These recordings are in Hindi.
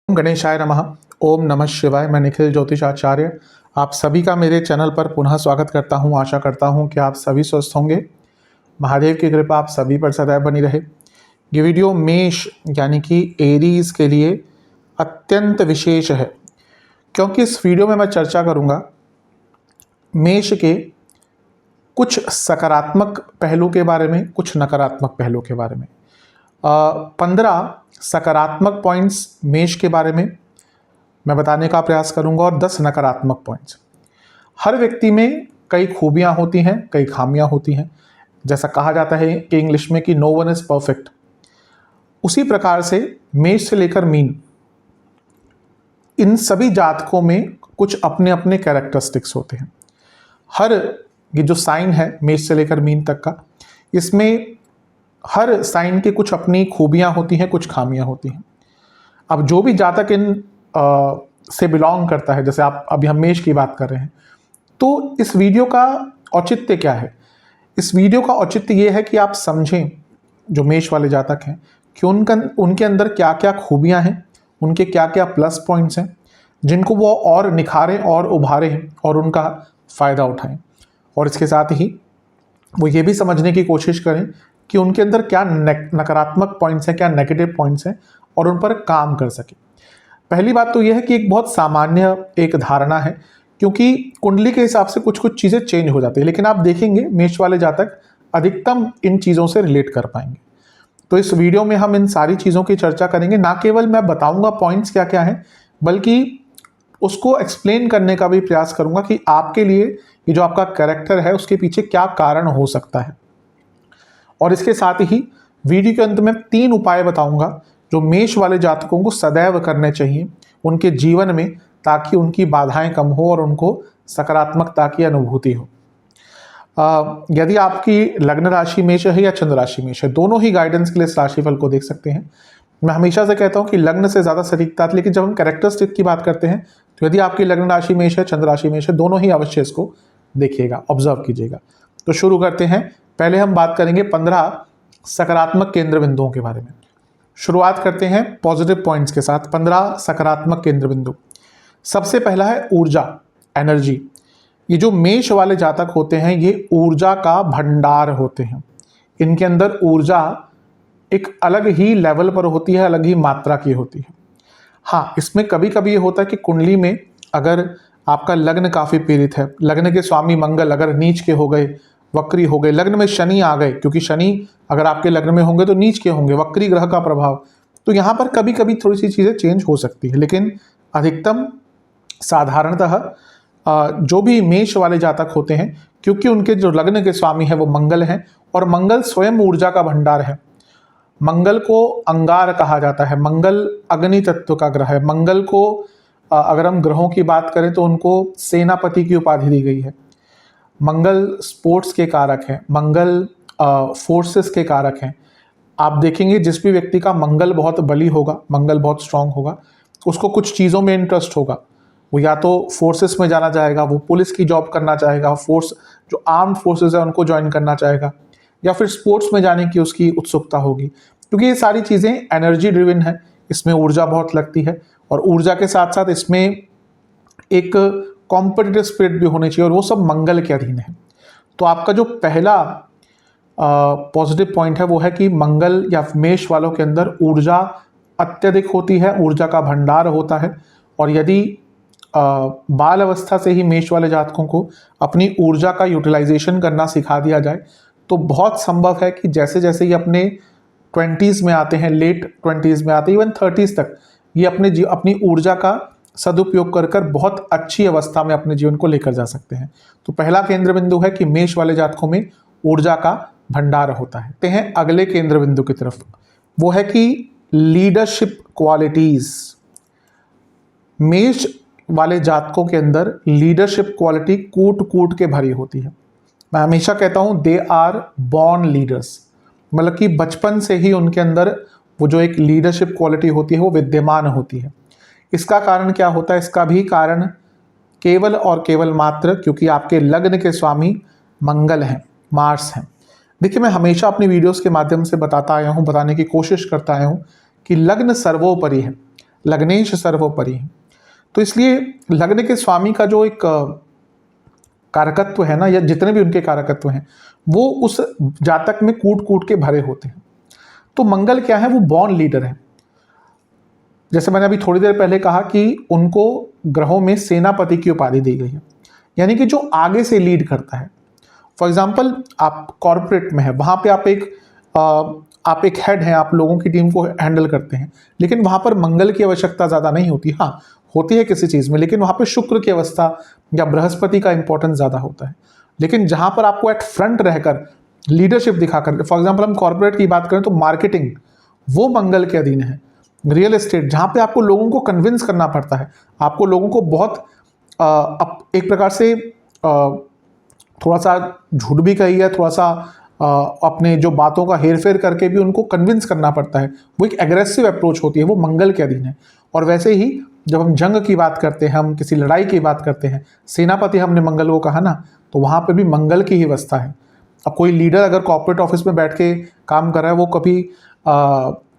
गणेशाय नमः। ओम नमः शिवाय। मैं निखिल ज्योतिष आचार्य आप सभी का मेरे चैनल पर पुनः स्वागत करता हूं। आशा करता हूं कि आप सभी स्वस्थ होंगे। महादेव की कृपा आप सभी पर सदैव बनी रहे। ये वीडियो मेष यानी कि एरीज के लिए अत्यंत विशेष है, क्योंकि इस वीडियो में मैं चर्चा करूंगा मेष के कुछ सकारात्मक पहलू के बारे में, कुछ नकारात्मक पहलू के बारे में। 15 सकारात्मक पॉइंट्स मेष के बारे में मैं बताने का प्रयास करूंगा और 10 नकारात्मक पॉइंट्स। हर व्यक्ति में कई खूबियां होती हैं, कई खामियां होती हैं। जैसा कहा जाता है कि इंग्लिश में कि नो वन इज परफेक्ट, उसी प्रकार से मेष से लेकर मीन, इन सभी जातकों में कुछ अपने अपने कैरेक्टरिस्टिक्स होते हैं। हर ये जो साइन है मेष से लेकर मीन तक का, इसमें हर साइन की कुछ अपनी खूबियां होती हैं, कुछ खामियां होती हैं। अब जो भी जातक इन से बिलोंग करता है, जैसे आप अभी हम मेष की बात कर रहे हैं, तो इस वीडियो का औचित्य क्या है? इस वीडियो का औचित्य ये है कि आप समझें जो मेष वाले जातक हैं कि उनके अंदर क्या क्या खूबियां हैं, उनके क्या क्या प्लस पॉइंट्स हैं, जिनको वो और निखारें और उभारें और उनका फ़ायदा उठाएं। और इसके साथ ही वो ये भी समझने की कोशिश करें कि उनके अंदर क्या नकारात्मक पॉइंट्स हैं, क्या नेगेटिव पॉइंट्स हैं, और उन पर काम कर सकें। पहली बात तो यह है कि एक बहुत सामान्य एक धारणा है, क्योंकि कुंडली के हिसाब से कुछ कुछ चीज़ें चेंज हो जाती है, लेकिन आप देखेंगे मेष वाले जातक अधिकतम इन चीज़ों से रिलेट कर पाएंगे। तो इस वीडियो में हम इन सारी चीज़ों की चर्चा करेंगे। ना केवल मैं बताऊंगा पॉइंट्स क्या क्या हैं, बल्कि उसको एक्सप्लेन करने का भी प्रयास करूंगा कि आपके लिए ये जो आपका कैरेक्टर है उसके पीछे क्या कारण हो सकता है। और इसके साथ ही वीडियो के अंत में 3 उपाय बताऊंगा जो मेष वाले जातकों को सदैव करने चाहिए उनके जीवन में, ताकि उनकी बाधाएं कम हो और उनको सकारात्मकता की अनुभूति हो। यदि आपकी लग्न राशि मेष है या चंद्र राशि मेष है, दोनों ही गाइडेंस के लिए इस राशिफल को देख सकते हैं। मैं हमेशा से कहता हूं कि लग्न से ज़्यादा सटीकता, लेकिन जब हम कैरेक्टरिस्टिक की बात करते हैं तो यदि आपकी लग्न राशि मेष है, चंद्र राशि मेष है, दोनों ही अवश्य इसको देखिएगा, ऑब्जर्व कीजिएगा। तो शुरू करते हैं। पहले हम बात करेंगे 15 सकारात्मक केंद्र बिंदुओं के बारे में। शुरुआत करते हैं पॉजिटिव पॉइंट्स के साथ। 15 सकारात्मक केंद्र बिंदु। सबसे पहला है ऊर्जा, एनर्जी। ये जो मेष वाले जातक होते हैं ये ऊर्जा का भंडार होते हैं। इनके अंदर ऊर्जा एक अलग ही लेवल पर होती है, अलग ही मात्रा की होती है। हाँ, इसमें कभी कभी ये होता है कि कुंडली में अगर आपका लग्न काफ़ी पीड़ित है, लग्न के स्वामी मंगल अगर नीच के हो गए, वक्री हो गए, लग्न में शनि आ गए, क्योंकि शनि अगर आपके लग्न में होंगे तो नीच के होंगे, वक्री ग्रह का प्रभाव, तो यहाँ पर कभी कभी थोड़ी सी चीज़ें चेंज हो सकती है। लेकिन अधिकतम साधारणतः जो भी मेष वाले जातक होते हैं, क्योंकि उनके जो लग्न के स्वामी है वो मंगल हैं, और मंगल स्वयं ऊर्जा का भंडार है। मंगल को अंगार कहा जाता है, मंगल अग्नि तत्व का ग्रह है। मंगल को अगर हम ग्रहों की बात करें तो उनको सेनापति की उपाधि दी गई है। मंगल स्पोर्ट्स के कारक हैं, मंगल फोर्सेस के कारक हैं। आप देखेंगे जिस भी व्यक्ति का मंगल बहुत बली होगा, मंगल बहुत स्ट्रांग होगा, उसको कुछ चीज़ों में इंटरेस्ट होगा। वो या तो फोर्सेस में जाना चाहेगा, वो पुलिस की जॉब करना चाहेगा, फोर्स जो आर्म्ड फोर्सेस है उनको ज्वाइन करना चाहेगा, या फिर स्पोर्ट्स में जाने की उसकी उत्सुकता होगी, क्योंकि ये सारी चीज़ें एनर्जी ड्रिवन है। इसमें ऊर्जा बहुत लगती है, और ऊर्जा के साथ साथ इसमें एक कॉम्पिटिटिव स्पिरिट भी होनी चाहिए, और वो सब मंगल के अधीन है। तो आपका जो पहला पॉजिटिव पॉइंट है वो है कि मंगल या मेष वालों के अंदर ऊर्जा अत्यधिक होती है, ऊर्जा का भंडार होता है। और यदि बाल अवस्था से ही मेष वाले जातकों को अपनी ऊर्जा का यूटिलाइजेशन करना सिखा दिया जाए तो बहुत संभव है कि जैसे जैसे ये अपने 20s में आते हैं, लेट 20s में आते हैं, इवन 30s तक, ये अपनी ऊर्जा का सदुपयोग कर कर बहुत अच्छी अवस्था में अपने जीवन को लेकर जा सकते हैं। तो पहला केंद्र बिंदु है कि मेष वाले जातकों में ऊर्जा का भंडार होता है। ते हैं अगले केंद्र बिंदु की तरफ, वो है कि लीडरशिप क्वालिटीज। मेष वाले जातकों के अंदर लीडरशिप क्वालिटी कूट कूट के भरी होती है। मैं हमेशा कहता हूं दे आर बॉर्न लीडर्स, मतलब कि बचपन से ही उनके अंदर वो जो एक लीडरशिप क्वालिटी होती है वो विद्यमान होती है। इसका कारण क्या होता है? इसका भी कारण केवल और केवल मात्र क्योंकि आपके लग्न के स्वामी मंगल हैं, मार्स हैं। देखिए, मैं हमेशा अपनी वीडियोस के माध्यम से बताता आया हूँ, बताने की कोशिश करता आया हूँ कि लग्न सर्वोपरि है, लग्नेश सर्वोपरि है। तो इसलिए लग्न के स्वामी का जो एक कारकत्व है ना, या जितने भी उनके कारकत्व हैं, वो उस जातक में कूट कूट के भरे होते हैं। तो मंगल क्या है, वो बॉर्न लीडर है। जैसे मैंने अभी थोड़ी देर पहले कहा कि उनको ग्रहों में सेनापति की उपाधि दी गई है, यानी कि जो आगे से लीड करता है। फॉर एग्जाम्पल, आप कॉर्पोरेट में है, वहाँ पे आप एक हेड हैं, आप लोगों की टीम को हैंडल करते हैं, लेकिन वहाँ पर मंगल की आवश्यकता ज़्यादा नहीं होती। हाँ, होती है किसी चीज़ में, लेकिन वहाँ पे शुक्र की अवस्था या बृहस्पति का इंपॉर्टेंस ज़्यादा होता है। लेकिन जहाँ पर आपको एट फ्रंट रहकर लीडरशिप दिखाकर, फॉर एग्जाम्पल हम कॉर्पोरेट की बात करें तो मार्केटिंग वो मंगल के अधीन है। रियल एस्टेट, जहाँ पे आपको लोगों को कन्विंस करना पड़ता है, आपको लोगों को बहुत एक प्रकार से थोड़ा सा झूठ भी कही है, थोड़ा सा अपने जो बातों का हेरफेर करके भी उनको कन्विंस करना पड़ता है। वो एक एग्रेसिव अप्रोच होती है, वो मंगल के अधीन है। और वैसे ही जब हम जंग की बात करते हैं, हम किसी लड़ाई की बात करते हैं, सेनापति हमने मंगल को कहा ना, तो वहाँ पर भी मंगल की ही अवस्था है। अब कोई लीडर अगर कॉर्पोरेट ऑफिस में बैठ के काम कर रहा है, वो कभी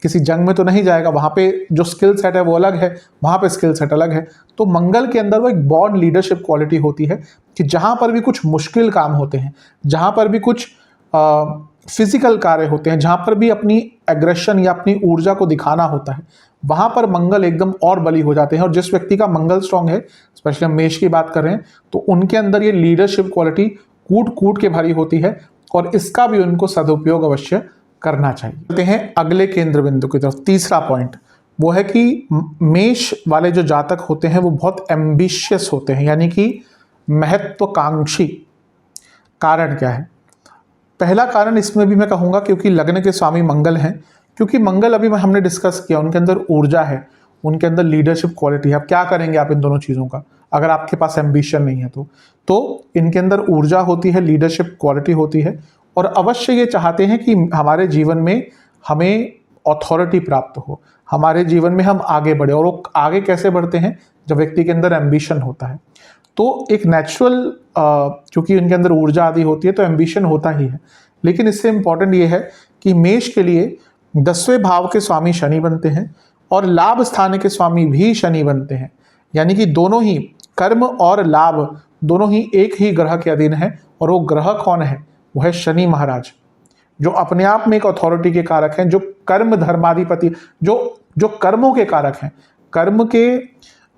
किसी जंग में तो नहीं जाएगा। वहाँ पे जो स्किल सेट है वो अलग है, वहाँ पे स्किल सेट अलग है। तो मंगल के अंदर वो एक बॉर्न लीडरशिप क्वालिटी होती है कि जहाँ पर भी कुछ मुश्किल काम होते हैं, जहाँ पर भी कुछ फिजिकल कार्य होते हैं, जहाँ पर भी अपनी एग्रेशन या अपनी ऊर्जा को दिखाना होता है, वहाँ पर मंगल एकदम और बली हो जाते हैं। और जिस व्यक्ति का मंगल स्ट्रांग है, स्पेशली हम मेष की बात कर रहे हैं, तो उनके अंदर ये लीडरशिप क्वालिटी कूट कूट के भरी होती है, और इसका भी उनको सदुपयोग अवश्य करना चाहिए। चलते हैं अगले केंद्र बिंदु की तरफ। तीसरा पॉइंट वो है कि मेष वाले जो जातक होते हैं वो बहुत एम्बिशियस होते हैं, यानी कि महत्वाकांक्षी। कारण क्या है? पहला कारण इसमें भी मैं कहूँगा क्योंकि लग्न के स्वामी मंगल हैं, क्योंकि मंगल अभी हमने डिस्कस किया, उनके अंदर ऊर्जा है, उनके अंदर लीडरशिप क्वालिटी है। अब क्या करेंगे आप इन दोनों चीज़ों का, अगर आपके पास एम्बिशन नहीं है तो इनके अंदर ऊर्जा होती है, लीडरशिप क्वालिटी होती है, और अवश्य ये चाहते हैं कि हमारे जीवन में हमें अथॉरिटी प्राप्त हो, हमारे जीवन में हम आगे बढ़े। और वो आगे कैसे बढ़ते हैं? जब व्यक्ति के अंदर एम्बिशन होता है। तो एक नेचुरल, क्योंकि इनके अंदर ऊर्जा आदि होती है तो एम्बिशन होता ही है। लेकिन इससे इंपॉर्टेंट ये है कि मेष के लिए 10वें भाव के स्वामी शनि बनते हैं और लाभ स्थान के स्वामी भी शनि बनते हैं, यानी कि दोनों ही कर्म और लाभ दोनों ही एक ही ग्रह के अधीन है। और वो ग्रह कौन है? वो है शनि महाराज, जो अपने आप में एक अथॉरिटी के कारक हैं, जो कर्म धर्माधिपति, जो कर्मों के कारक हैं। कर्म के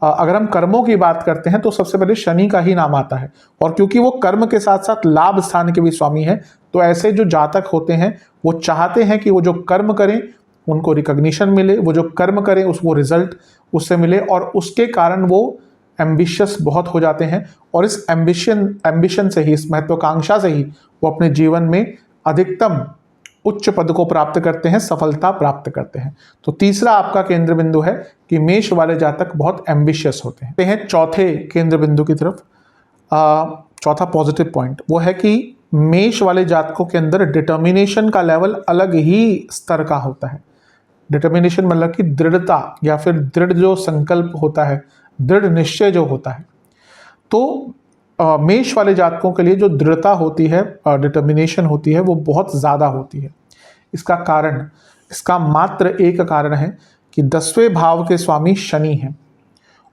अगर हम कर्मों की बात करते हैं तो सबसे पहले शनि का ही नाम आता है। और क्योंकि वो कर्म के साथ साथ लाभ स्थान के भी स्वामी हैं, तो ऐसे जो जातक होते हैं वो चाहते हैं कि वो जो कर्म करें उनको रिकॉग्निशन मिले, वो जो कर्म करें उसको रिजल्ट उससे मिले, और उसके कारण वो एम्बिशियस बहुत हो जाते हैं। और इस एम्बिशन से ही, इस महत्वाकांक्षा से ही वो अपने जीवन में अधिकतम उच्च पद को प्राप्त करते हैं, सफलता प्राप्त करते हैं। तो तीसरा आपका केंद्र बिंदु है कि मेष वाले जातक बहुत एम्बिशियस होते हैं। चौथे केंद्र बिंदु की तरफ। चौथा पॉजिटिव पॉइंट वो है कि मेष वाले जातकों के अंदर डिटर्मिनेशन का लेवल अलग ही स्तर का होता है। डिटर्मिनेशन मतलब कि दृढ़ता, या फिर दृढ़ जो संकल्प होता है, दृढ़ निश्चय जो होता है। तो मेष वाले जातकों के लिए जो दृढ़ता होती है, डिटर्मिनेशन होती है, वो बहुत ज़्यादा होती है। इसका मात्र एक कारण है कि 10वें भाव के स्वामी शनि हैं,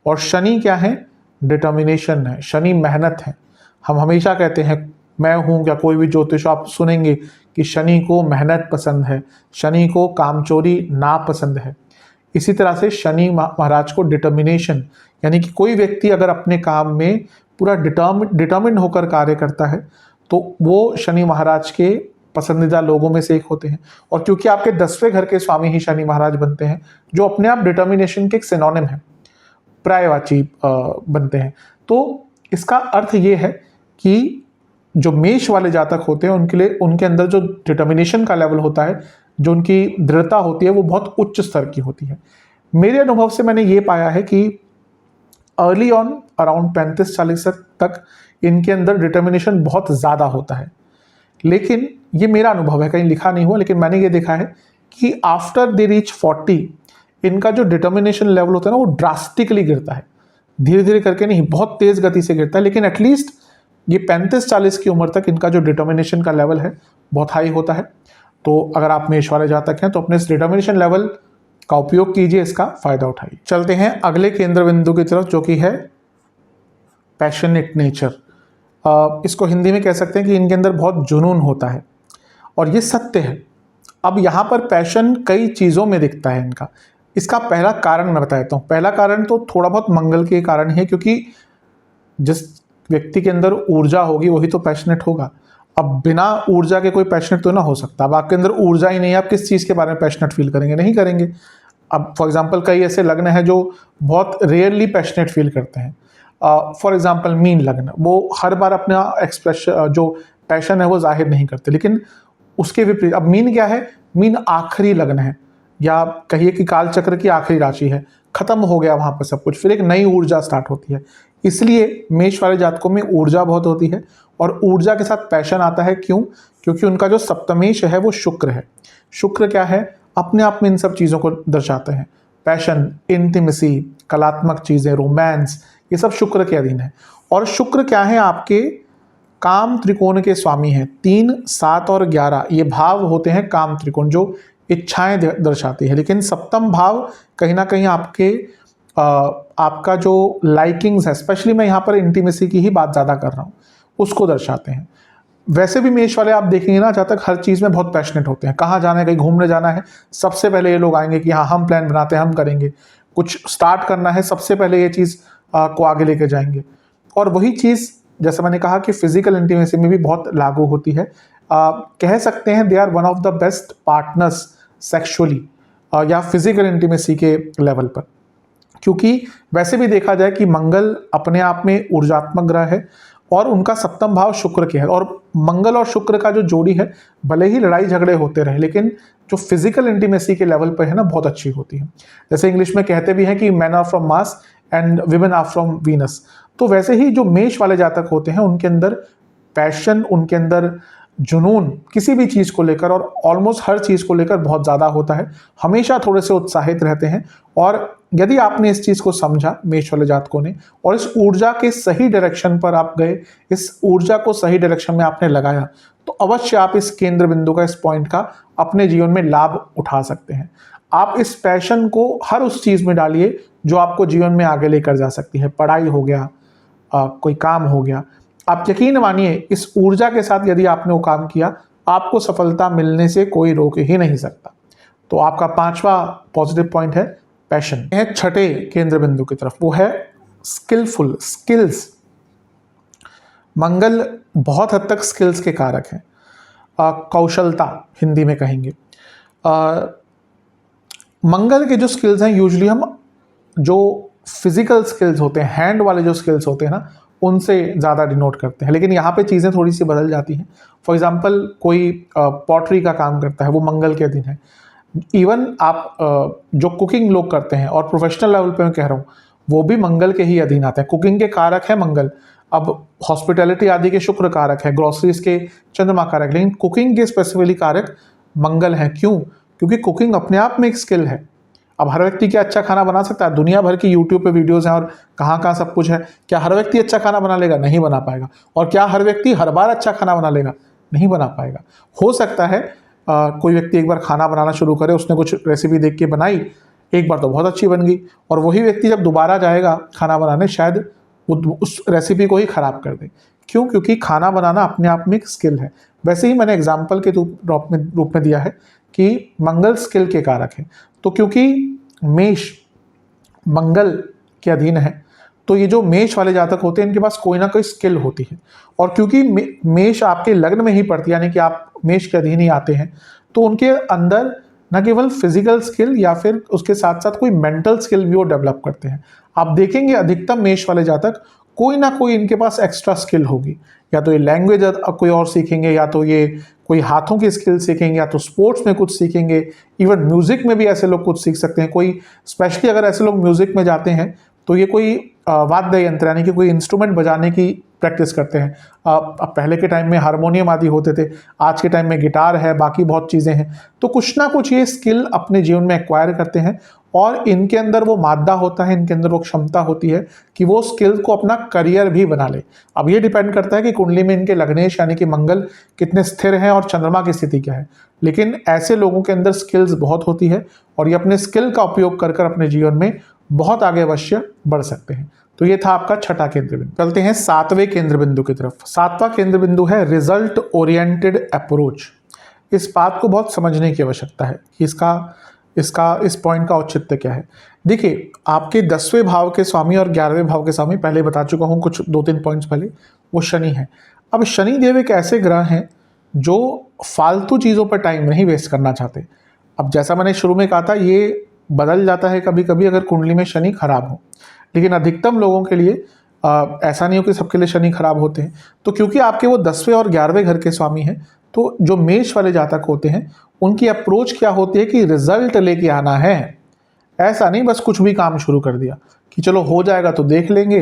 और शनि क्या है? डिटर्मिनेशन है, शनि मेहनत है। हम हमेशा कहते हैं, मैं हूँ क्या कोई भी ज्योतिष आप सुनेंगे कि शनि को मेहनत पसंद है, शनि को कामचोरी नापसंद है। इसी तरह से शनि महाराज को डिटर्मिनेशन, यानी कि कोई व्यक्ति अगर अपने काम में पूरा डिटर्मिन होकर कार्य करता है तो वो शनि महाराज के पसंदीदा लोगों में से एक होते हैं। और क्योंकि आपके 10वें घर के स्वामी ही शनि महाराज बनते हैं, जो अपने आप डिटर्मिनेशन के एक सिनोनिम है, पर्यायवाची बनते हैं। तो इसका अर्थ ये है कि जो मेष वाले जातक होते हैं उनके लिए, उनके अंदर जो डिटर्मिनेशन का लेवल होता है, जो उनकी दृढ़ता होती है, वो बहुत उच्च स्तर की होती है। मेरे अनुभव से मैंने ये पाया है कि अर्ली ऑन अराउंड 35-40 तक इनके अंदर डिटर्मिनेशन बहुत ज़्यादा होता है। लेकिन ये मेरा अनुभव है, कहीं लिखा नहीं हुआ, लेकिन मैंने ये देखा है कि आफ्टर दे रीच 40 इनका जो डिटर्मिनेशन लेवल होता है ना, वो ड्रास्टिकली गिरता है। धीरे धीरे करके नहीं, बहुत तेज़ गति से गिरता है, लेकिन एटलीस्ट ये 35-40 की उम्र तक इनका जो डिटर्मिनेशन का लेवल है बहुत हाई होता है। तो अगर आप मेष वाले जातक हैं तो अपने इस डिटर्मिनेशन लेवल का उपयोग कीजिए, इसका फायदा उठाइए। चलते हैं अगले केंद्र बिंदु की तरफ, जो कि है पैशनेट नेचर। इसको हिंदी में कह सकते हैं कि इनके अंदर बहुत जुनून होता है, और ये सत्य है। अब यहाँ पर पैशन कई चीज़ों में दिखता है इनका। इसका पहला कारण मैं बताता हूँ। पहला कारण तो थोड़ा बहुत मंगल के कारण है, क्योंकि जिस व्यक्ति के अंदर ऊर्जा होगी वही तो पैशनेट होगा। अब बिना ऊर्जा के कोई पैशनेट तो ना हो सकता। अब आपके अंदर ऊर्जा ही नहीं है, आप किस चीज़ के बारे में पैशनेट फील करेंगे? नहीं करेंगे। अब फॉर एग्जांपल कई ऐसे लग्न हैं जो बहुत रेयरली पैशनेट फील करते हैं। फॉर एग्जांपल मीन लग्न, वो हर बार अपना जो पैशन है वो जाहिर नहीं करते। लेकिन उसके विपरीत अब मीन क्या है? मीन आखिरी लग्न है, या कहिए कि काल चक्र की आखिरी राशि है। खत्म हो गया वहाँ पर सब कुछ, फिर एक नई ऊर्जा स्टार्ट होती है। इसलिए मेष वाले जातकों में ऊर्जा बहुत होती है, और ऊर्जा के साथ पैशन आता है। क्यों? क्योंकि उनका जो सप्तमेश है वो शुक्र है। शुक्र क्या है? अपने आप में इन सब चीज़ों को दर्शाते हैं। पैशन, इंटीमेसी, कलात्मक चीज़ें, रोमांस, ये सब शुक्र के अधीन है। और शुक्र क्या है? आपके काम त्रिकोण के स्वामी हैं। 3, 7 और 11 ये भाव होते हैं काम त्रिकोण, जो इच्छाएं दर्शाती है। लेकिन सप्तम भाव कहीं ना कहीं आपका जो लाइकिंग्स है, स्पेशली मैं यहाँ पर इंटीमेसी की ही बात ज़्यादा कर रहा हूँ, उसको दर्शाते हैं। वैसे भी मेष वाले आप देखेंगे ना, जहाँ तक हर चीज़ में बहुत पैशनेट होते हैं। कहाँ जाना है, कहीं घूमने जाना है, सबसे पहले ये लोग आएंगे कि हाँ हम प्लान बनाते हैं, हम करेंगे। कुछ स्टार्ट करना है, सबसे पहले ये चीज़ को आगे लेके जाएंगे। और वही चीज़ जैसे मैंने कहा कि फिजिकल इंटीमेसी में भी बहुत लागू होती है। कह सकते हैं they are one of the best partners sexually या फिजिकल इंटीमेसी के लेवल पर। क्योंकि वैसे भी देखा जाए कि मंगल अपने आप में ऊर्जात्मक ग्रह है, और उनका सप्तम भाव शुक्र के है। और मंगल और शुक्र का जो जोड़ी है, भले ही लड़ाई झगड़े होते रहे, लेकिन जो फिजिकल इंटीमेसी के लेवल पर है ना, बहुत अच्छी होती है। जैसे इंग्लिश में कहते भी हैं कि man are from Mars and women are from Venus. तो वैसे ही जो मेष वाले जातक होते हैं, उनके अंदर पैशन, उनके अंदर जुनून किसी भी चीज़ को लेकर और ऑलमोस्ट हर चीज़ को लेकर बहुत ज़्यादा होता है। हमेशा थोड़े से उत्साहित रहते हैं। और यदि आपने इस चीज़ को समझा, मेष वाले जातकों ने, और इस ऊर्जा के सही डायरेक्शन पर आप गए, इस ऊर्जा को सही डायरेक्शन में आपने लगाया, तो अवश्य आप इस केंद्र बिंदु का, इस पॉइंट का अपने जीवन में लाभ उठा सकते हैं। आप इस पैशन को हर उस चीज़ में डालिए जो आपको जीवन में आगे लेकर जा सकती है। पढ़ाई हो गया, कोई काम हो गया। आप यकीन मानिए, इस ऊर्जा के साथ यदि आपने वो काम किया, आपको सफलता मिलने से कोई रोक ही नहीं सकता। तो आपका 5वां पॉजिटिव पॉइंट है पैशन। है छठे केंद्र बिंदु की तरफ, वो है स्किलफुल, स्किल्स। मंगल बहुत हद तक स्किल्स के कारक हैं। कौशलता हिंदी में कहेंगे। मंगल के जो स्किल्स हैं, यूजुअली हम जो फिजिकल स्किल्स होते हैं, हैंड वाले जो स्किल्स होते हैं ना, उनसे ज़्यादा डिनोट करते हैं। लेकिन यहाँ पे चीज़ें थोड़ी सी बदल जाती हैं। फॉर एग्जांपल कोई पॉटरी का काम करता है, वो मंगल के अधीन है। इवन आप जो कुकिंग लोग करते हैं, और प्रोफेशनल लेवल पे मैं कह रहा हूँ, वो भी मंगल के ही अधीन आते हैं। कुकिंग के कारक है मंगल। अब हॉस्पिटैलिटी आदि के शुक्र कारक है, ग्रोसरीज के चंद्रमा कारक, लेकिन कुकिंग के स्पेसिफिकली कारक मंगल है। क्यों? क्योंकि कुकिंग अपने आप में एक स्किल है। अब हर व्यक्ति क्या अच्छा खाना बना सकता है? दुनिया भर की यूट्यूब पे वीडियोस हैं और कहाँ सब कुछ है। क्या हर व्यक्ति अच्छा खाना बना लेगा? नहीं बना पाएगा। और क्या हर व्यक्ति हर बार अच्छा खाना बना लेगा? नहीं बना पाएगा। हो सकता है कोई व्यक्ति एक बार खाना बनाना शुरू करे, उसने कुछ रेसिपी देख के बनाई, एक बार तो बहुत अच्छी बन गई, और वही व्यक्ति जब दोबारा जाएगा खाना बनाने, शायद वो उस रेसिपी को ही खराब कर दे। क्यों? क्योंकि खाना बनाना अपने आप में एक स्किल है। वैसे ही मैंने एग्जाम्पल के रूप में दिया है कि मंगल स्किल के कारक है। तो क्योंकि मेष मंगल के अधीन है, तो ये जो मेष वाले जातक होते हैं, इनके पास कोई ना कोई स्किल होती है। और क्योंकि मेष आपके लग्न में ही पड़ती है, यानी कि आप मेष के अधीन ही आते हैं, तो उनके अंदर न केवल फिजिकल स्किल या फिर उसके साथ साथ कोई मेंटल स्किल भी वो डेवलप करते हैं। आप देखेंगे अधिकतम मेष वाले जातक कोई ना कोई इनके पास एक्स्ट्रा स्किल होगी। या तो ये लैंग्वेज कोई और सीखेंगे, या तो ये कोई हाथों की स्किल सीखेंगे, या तो स्पोर्ट्स में कुछ सीखेंगे। इवन म्यूजिक में भी ऐसे लोग कुछ सीख सकते हैं। कोई स्पेशली अगर ऐसे लोग म्यूजिक में जाते हैं, तो ये कोई वाद्य यंत्र यानी कि कोई इंस्ट्रूमेंट बजाने की प्रैक्टिस करते हैं। अब पहले के टाइम में हारमोनियम आदि होते थे, आज के टाइम में गिटार है, बाकी बहुत चीज़ें हैं। तो कुछ ना कुछ ये स्किल अपने जीवन में एक्वायर करते हैं और इनके अंदर वो मादा होता है, इनके अंदर वो क्षमता होती है कि वो स्किल को अपना करियर भी बना ले। अब ये डिपेंड करता है कि कुंडली में इनके लग्नेश यानी कि मंगल कितने स्थिर हैं और चंद्रमा की स्थिति क्या है। लेकिन ऐसे लोगों के अंदर स्किल्स बहुत होती है और ये अपने स्किल का उपयोग कर कर अपने जीवन में बहुत आगे अवश्य बढ़ सकते हैं। तो ये था आपका छठा केंद्र बिंदु। चलते हैं सातवें केंद्र बिंदु की तरफ। सातवां केंद्र बिंदु है रिजल्ट ओरिएंटेड अप्रोच। इस बात को बहुत समझने की आवश्यकता है कि इस पॉइंट का औचित्य क्या है। देखिए, आपके 10वें भाव के स्वामी और 11वें भाव के स्वामी, पहले बता चुका हूँ कुछ 2-3 पॉइंट्स पहले, वो शनि है। अब शनि देव एक ऐसे ग्रह हैं जो फालतू चीज़ों पर टाइम नहीं वेस्ट करना चाहते। अब जैसा मैंने शुरू में कहा था, ये बदल जाता है कभी कभी अगर कुंडली में शनि खराब हो, लेकिन अधिकतम लोगों के लिए ऐसा नहीं हो कि सबके लिए शनि खराब होते हैं। तो क्योंकि आपके वो 10वें और 11वें घर के स्वामी हैं, तो जो मेष वाले जातक होते हैं उनकी अप्रोच क्या होती है कि रिजल्ट लेके आना है। ऐसा नहीं बस कुछ भी काम शुरू कर दिया कि चलो हो जाएगा तो देख लेंगे,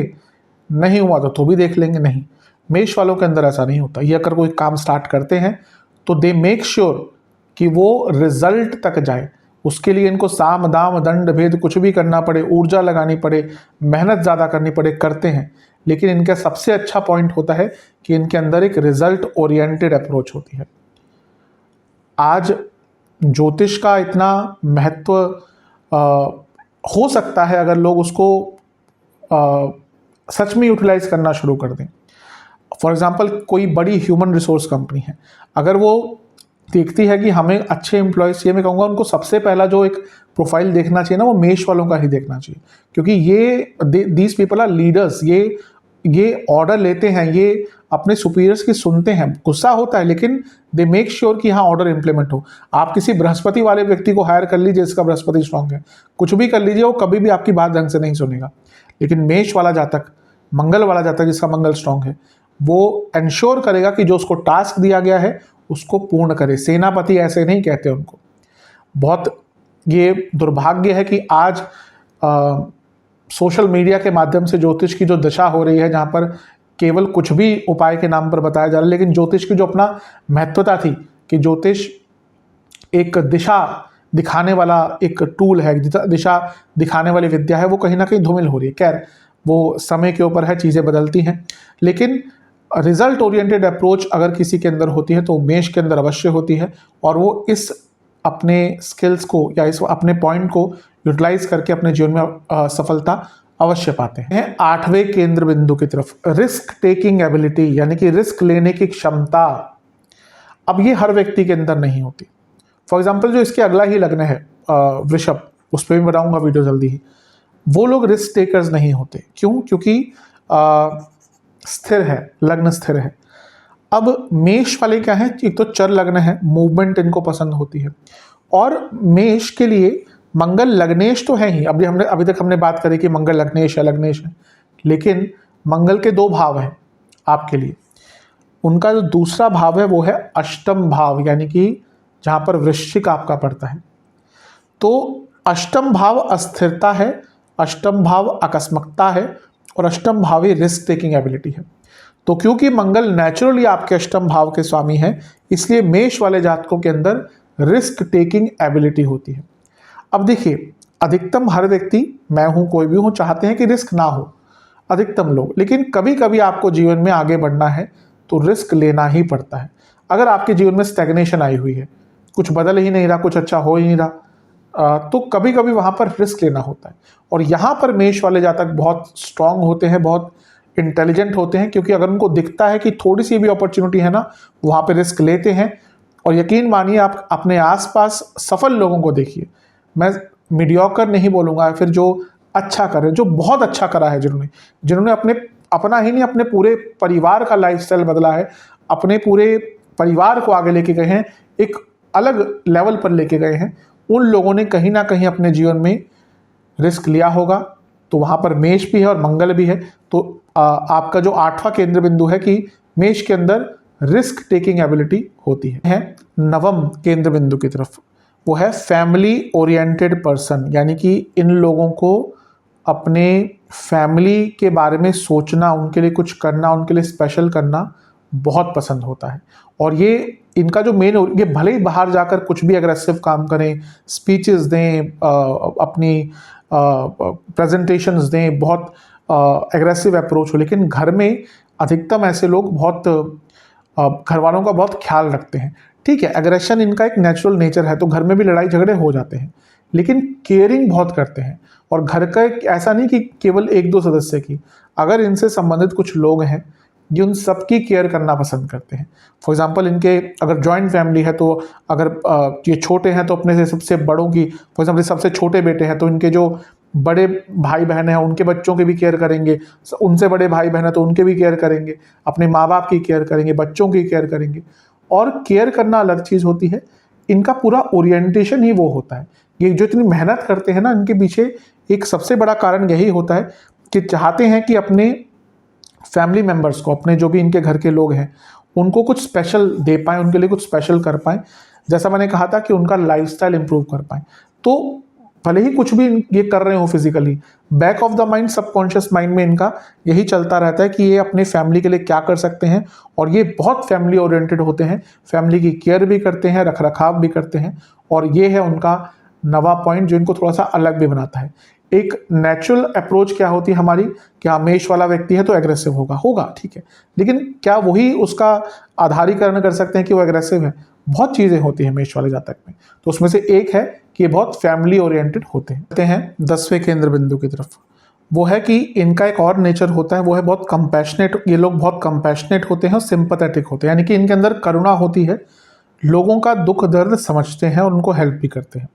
नहीं हुआ तो भी देख लेंगे। नहीं, मेष वालों के अंदर ऐसा नहीं होता। ये अगर कोई काम स्टार्ट करते हैं तो दे मेक श्योर कि वो रिजल्ट तक जाए। उसके लिए इनको साम दाम दंड भेद कुछ भी करना पड़े, ऊर्जा लगानी पड़े, मेहनत ज़्यादा करनी पड़े, करते हैं। लेकिन इनका सबसे अच्छा पॉइंट होता है कि इनके अंदर एक रिजल्ट ओरिएंटेड अप्रोच होती है। आज ज्योतिष का इतना महत्व हो सकता है अगर लोग उसको सच में यूटिलाइज करना शुरू कर दें। फॉर एग्जांपल, कोई बड़ी ह्यूमन रिसोर्स कंपनी है, अगर वो देखती है कि हमें अच्छे एम्प्लॉयज़ चाहिए, मैं कहूँगा उनको सबसे पहला जो एक प्रोफाइल देखना चाहिए ना, वो मेष वालों का ही देखना चाहिए। क्योंकि ये दीज पीपल आर लीडर्स। ये ऑर्डर लेते हैं, ये अपने सुपीरियर्स की सुनते हैं। गुस्सा होता है लेकिन दे मेक श्योर कि हाँ ऑर्डर इंप्लीमेंट हो। आप किसी बृहस्पति वाले व्यक्ति को हायर कर लीजिए, इसका बृहस्पति स्ट्रांग है, कुछ भी कर लीजिए, वो कभी भी आपकी बात ढंग से नहीं सुनेगा। लेकिन मेष वाला जातक, मंगल वाला जातक जिसका मंगल स्ट्रांग है, वो इंश्योर करेगा कि जो उसको टास्क दिया गया है उसको पूर्ण करे। सेनापति ऐसे नहीं कहते उनको। बहुत ये दुर्भाग्य है कि आज सोशल मीडिया के माध्यम से ज्योतिष की जो दशा हो रही है, जहाँ पर केवल कुछ भी उपाय के नाम पर बताया जा रहा है, लेकिन ज्योतिष की जो अपना महत्वता थी कि ज्योतिष एक दिशा दिखाने वाला एक टूल है, दिशा दिखाने वाली विद्या है, वो कहीं ना कहीं धूमिल हो रही है। खैर, वो समय के ऊपर है, चीज़ें बदलती हैं। लेकिन रिजल्ट ओरिएंटेड अप्रोच अगर किसी के अंदर होती है तो मेष के अंदर अवश्य होती है, और वो इस अपने स्किल्स को या इस अपने पॉइंट को यूटिलाइज करके अपने जीवन में सफलता अवश्य पाते हैं। 8वें केंद्र बिंदु की तरफ, रिस्क टेकिंग एबिलिटी यानी कि रिस्क लेने की क्षमता। अब ये हर व्यक्ति के अंदर नहीं होती। फॉर एग्जाम्पल, जो इसके अगला ही लग्न है वृषभ, उस पर भी बनाऊंगा वीडियो जल्दी ही, वो लोग रिस्क टेकर्स नहीं होते। क्यों? क्योंकि स्थिर है, लग्न स्थिर है। अब मेष वाले क्या है, एक तो चर लग्न है, मूवमेंट इनको पसंद होती है, और मेष के लिए मंगल लग्नेश तो है ही। अभी तक हमने बात करी कि मंगल लग्नेश है, लेकिन मंगल के 2 भाव हैं आपके लिए। उनका जो दूसरा भाव है वो है अष्टम भाव, यानी कि जहाँ पर वृश्चिक आपका पड़ता है। तो अष्टम भाव अस्थिरता है, अष्टम भाव आकस्मिकता है, और अष्टम भाव ही रिस्क टेकिंग एबिलिटी है। तो क्योंकि मंगल नेचुरली आपके अष्टम भाव के स्वामी हैं, इसलिए मेष वाले जातकों के अंदर रिस्क टेकिंग एबिलिटी होती है। अब देखिए, अधिकतम हर व्यक्ति, मैं हूं कोई भी हूं, चाहते हैं कि रिस्क ना हो, अधिकतम लोग। लेकिन कभी कभी आपको जीवन में आगे बढ़ना है तो रिस्क लेना ही पड़ता है। अगर आपके जीवन में स्टैग्नेशन आई हुई है, कुछ बदल ही नहीं रहा, कुछ अच्छा हो ही नहीं रहा, तो कभी कभी वहाँ पर रिस्क लेना होता है। और यहाँ पर मेष वाले जातक बहुत स्ट्रांग होते हैं, बहुत इंटेलिजेंट होते हैं, क्योंकि अगर उनको दिखता है कि थोड़ी सी भी अपॉर्चुनिटी है ना, वहाँ पर रिस्क लेते हैं। और यकीन मानिए, आप अपने आसपास सफल लोगों को देखिए, मैं मीडियोकर नहीं बोलूँगा, फिर जो अच्छा करे, जो बहुत अच्छा करा है, जिन्होंने अपना ही नहीं, अपने पूरे परिवार का लाइफस्टाइल बदला है, अपने पूरे परिवार को आगे लेके गए हैं, एक अलग लेवल पर लेके गए हैं, उन लोगों ने कहीं ना कहीं अपने जीवन में रिस्क लिया होगा। तो वहाँ पर मेष भी है और मंगल भी है। तो आपका जो 8वां केंद्र बिंदु है कि मेष के अंदर रिस्क टेकिंग एबिलिटी होती है। 9वें केंद्र बिंदु की तरफ, वो है फैमिली ओरिएंटेड पर्सन, यानी कि इन लोगों को अपने फैमिली के बारे में सोचना, उनके लिए कुछ करना, उनके लिए स्पेशल करना बहुत पसंद होता है। और ये इनका जो मेन, ये भले ही बाहर जाकर कुछ भी एग्रेसिव काम करें, स्पीचेस दें, अपनी प्रेजेंटेशंस दें, बहुत एग्रेसिव अप्रोच हो, लेकिन घर में अधिकतम ऐसे लोग बहुत घर वालों का बहुत ख्याल रखते हैं। ठीक है, एग्रेशन इनका एक नेचुरल नेचर है, तो घर में भी लड़ाई झगड़े हो जाते हैं, लेकिन केयरिंग बहुत करते हैं। और घर का एक ऐसा नहीं कि केवल एक दो सदस्य की, अगर इनसे संबंधित कुछ लोग हैं, ये उन सबकी केयर करना पसंद करते हैं। फॉर एग्जांपल, इनके अगर जॉइंट फैमिली है तो अगर ये छोटे हैं तो अपने से सबसे बड़ों की, फॉर एग्जांपल सबसे छोटे बेटे हैं तो इनके जो बड़े भाई बहन हैं उनके बच्चों की भी केयर करेंगे, उनसे बड़े भाई बहन हैं तो उनके भी केयर करेंगे, अपने माँ बाप की केयर करेंगे, बच्चों की केयर करेंगे। और केयर करना अलग चीज़ होती है, इनका पूरा ओरिएंटेशन ही वो होता है। ये जो इतनी मेहनत करते हैं ना, इनके पीछे एक सबसे बड़ा कारण यही होता है कि चाहते हैं कि अपने फैमिली मेम्बर्स को, अपने जो भी इनके घर के लोग हैं, उनको कुछ स्पेशल दे पाएँ, उनके लिए कुछ स्पेशल कर पाएँ। जैसा मैंने कहा था कि उनका लाइफस्टाइल इंप्रूव कर पाएँ। तो भले ही कुछ भी ये कर रहे हो physically, back of the mind, subconscious mind में इनका यही चलता रहता है कि ये अपने फैमिली के लिए क्या कर सकते हैं। और ये बहुत फैमिली ओरिएंटेड होते हैं, फैमिली की केयर भी करते हैं, रख रखाव भी करते हैं। और ये है उनका नवा पॉइंट जो इनको थोड़ा सा अलग भी बनाता है। एक नेचुरल अप्रोच क्या होती है हमारी, क्या मेष वाला व्यक्ति है तो एग्रेसिव होगा, ठीक है, लेकिन क्या वही उसका आधारीकरण कर सकते हैं कि वो एग्रेसिव है? बहुत चीज़ें होती हैं मेष वाले जातक में, तो उसमें से एक है कि ये बहुत फैमिली ओरिएंटेड होते हैं। 10वें केंद्र बिंदु की तरफ, वो है कि इनका एक और नेचर होता है, वो है बहुत कंपैशनेट। ये लोग बहुत कंपैशनेट होते हैं और सिंपैथेटिक होते हैं, यानी कि इनके अंदर करुणा होती है, लोगों का दुख दर्द समझते हैं और उनको हेल्प भी करते हैं।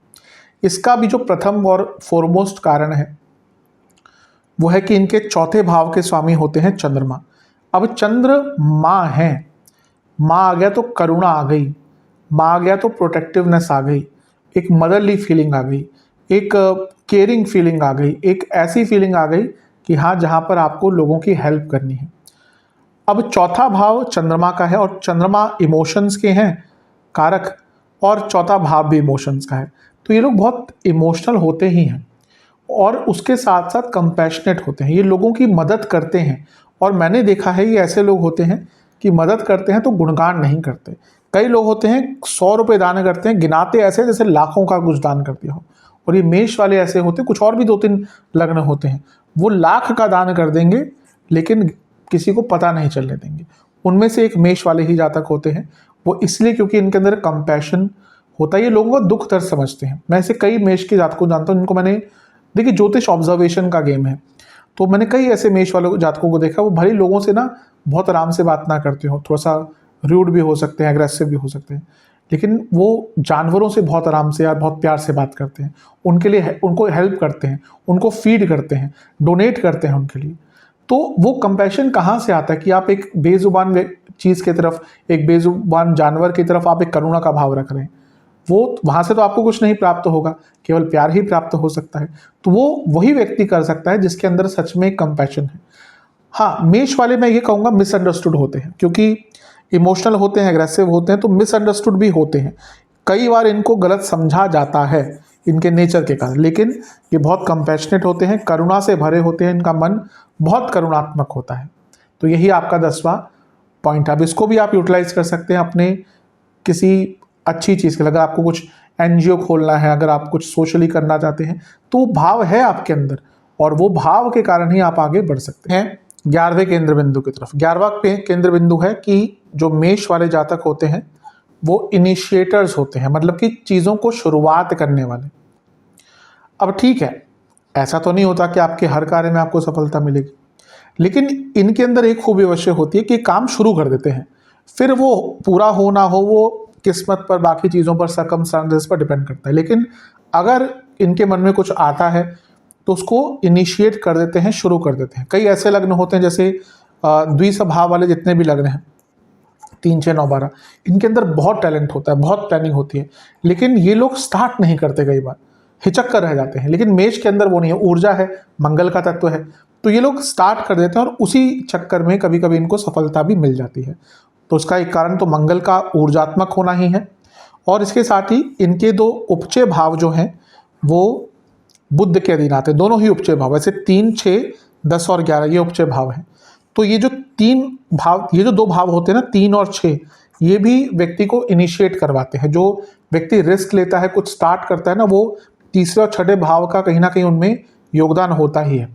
इसका भी जो प्रथम और फॉरमोस्ट कारण है वो है कि इनके चौथे भाव के स्वामी होते हैं चंद्रमा। अब चंद्र माँ है, माँ आ गया तो करुणा आ गई, माँ आ गया तो प्रोटेक्टिवनेस आ गई, एक मदरली फीलिंग आ गई, एक केयरिंग फीलिंग आ गई, एक ऐसी फीलिंग आ गई कि हाँ, जहाँ पर आपको लोगों की हेल्प करनी है। अब चौथा भाव चंद्रमा का है और चंद्रमा इमोशंस के हैं कारक, और चौथा भाव भी इमोशंस का है। तो ये लोग बहुत इमोशनल होते ही हैं और उसके साथ साथ कंपैशनेट होते हैं, ये लोगों की मदद करते हैं। और मैंने देखा है ये ऐसे लोग होते हैं कि मदद करते हैं तो गुणगान नहीं करते। कई लोग होते हैं 100 रुपये दान करते हैं, गिनाते ऐसे जैसे लाखों का कुछ दान कर दिया हो। और ये मेष वाले ऐसे होते हैं, कुछ और भी 2-3 लग्न होते हैं, वो लाख का दान कर देंगे लेकिन किसी को पता नहीं चलने देंगे। उनमें से एक मेष वाले ही जातक होते हैं। वो इसलिए क्योंकि इनके अंदर कंपैशन होता है, ये लोगों का दुख दर्द समझते हैं। मैं ऐसे कई मेष के जातकों जानता हूँ, जिनको मैंने, देखिए ज्योतिष ऑब्जर्वेशन का गेम है, तो मैंने कई ऐसे मेष वाले जातकों को देखा, वो भले लोगों से ना बहुत आराम से बात ना करते हो, थोड़ा सा रूड भी हो सकते हैं, एग्रेसिव भी हो सकते हैं, लेकिन वो जानवरों से बहुत आराम से यार बहुत प्यार से बात करते हैं, उनके लिए उनको हेल्प करते हैं, उनको फीड करते हैं, डोनेट करते हैं उनके लिए। तो वो कंपैशन कहाँ से आता है कि आप एक बेजुबान चीज़ की तरफ, एक बेजुबान जानवर की तरफ आप एक करुणा का भाव रख रहे हैं, वो वहाँ से तो आपको कुछ नहीं प्राप्त होगा, केवल प्यार ही प्राप्त हो सकता है। तो वो वही व्यक्ति कर सकता है जिसके अंदर सच में कंपैशन है। हाँ, मेष वाले मैं ये कहूँगा मिसअंडरस्टूड होते हैं, क्योंकि इमोशनल होते हैं, एग्रेसिव होते हैं, तो मिसअंडरस्टूड भी होते हैं। कई बार इनको गलत समझा जाता है इनके नेचर के कारण, लेकिन ये बहुत कंपैशनेट होते हैं, करुणा से भरे होते हैं, इनका मन बहुत करुणात्मक होता है। तो यही आपका 10वां पॉइंट है। अब इसको भी आप यूटिलाइज कर सकते हैं अपने किसी अच्छी चीज़ के लिए। अगर आपको कुछ एनजीओ खोलना है, अगर आप कुछ सोशली करना चाहते हैं, तो वो भाव है आपके अंदर और वो भाव के कारण ही आप आगे बढ़ सकते हैं। 11वें केंद्र बिंदु की तरफ, 11वां केंद्र बिंदु है कि जो मेष वाले जातक होते हैं वो इनिशिएटर्स होते हैं, मतलब कि चीज़ों को शुरुआत करने वाले। अब ठीक है, ऐसा तो नहीं होता कि आपके हर कार्य में आपको सफलता मिलेगी, लेकिन इनके अंदर एक खूबी अवश्य होती है कि काम शुरू कर देते हैं, फिर वो पूरा हो ना हो वो किस्मत पर, बाकी चीज़ों पर, सर्कमस्टांसेस पर डिपेंड करता है। लेकिन अगर इनके मन में कुछ आता है तो उसको इनिशिएट कर देते हैं, शुरू कर देते हैं। कई ऐसे लग्न होते हैं जैसे द्विस्वभाव वाले जितने भी लग्न हैं, 3, 6, 9, 12, इनके अंदर बहुत टैलेंट होता है, बहुत प्लानिंग होती है, लेकिन ये लोग स्टार्ट नहीं करते, कई बार हिचक कर रह जाते हैं। लेकिन मेष के अंदर वो नहीं है, ऊर्जा है, मंगल का तत्व है, तो ये लोग स्टार्ट कर देते हैं और उसी चक्कर में कभी कभी इनको सफलता भी मिल जाती है। तो उसका एक कारण तो मंगल का ऊर्जात्मक होना ही है, और इसके साथ ही इनके 2 उपचय भाव जो हैं वो बुध के अधीन आते हैं, दोनों ही उपचय भाव। वैसे 3, 6, 10 और 11 ये उपचय भाव हैं। तो ये जो 3 भाव, ये जो 2 भाव होते हैं ना 3 और 6, ये भी व्यक्ति को इनिशिएट करवाते हैं। जो व्यक्ति रिस्क लेता है, कुछ स्टार्ट करता है ना, वो तीसरे और छठे भाव का कहीं ना कहीं उनमें योगदान होता ही है।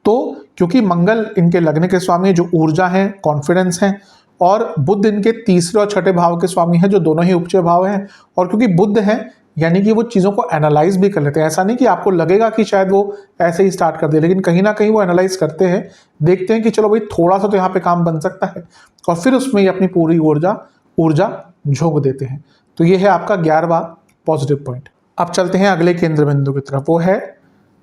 तो क्योंकि मंगल इनके लगने के स्वामी है, जो ऊर्जा है, कॉन्फिडेंस है, और बुध इनके तीसरे और छठे भाव के स्वामी है, जो दोनों ही उपचय भाव हैं। और क्योंकि बुध है, यानी कि वो चीज़ों को एनालाइज भी कर लेते हैं। ऐसा नहीं कि आपको लगेगा कि शायद वो ऐसे ही स्टार्ट कर दे, लेकिन कहीं ना कहीं वो एनालाइज करते हैं, देखते हैं कि चलो भाई थोड़ा सा तो यहाँ पे काम बन सकता है, और फिर उसमें ही अपनी पूरी ऊर्जा झोंक देते हैं। तो ये है आपका 11वां पॉजिटिव पॉइंट। अब चलते हैं अगले केंद्र बिंदु की तरफ। वो है,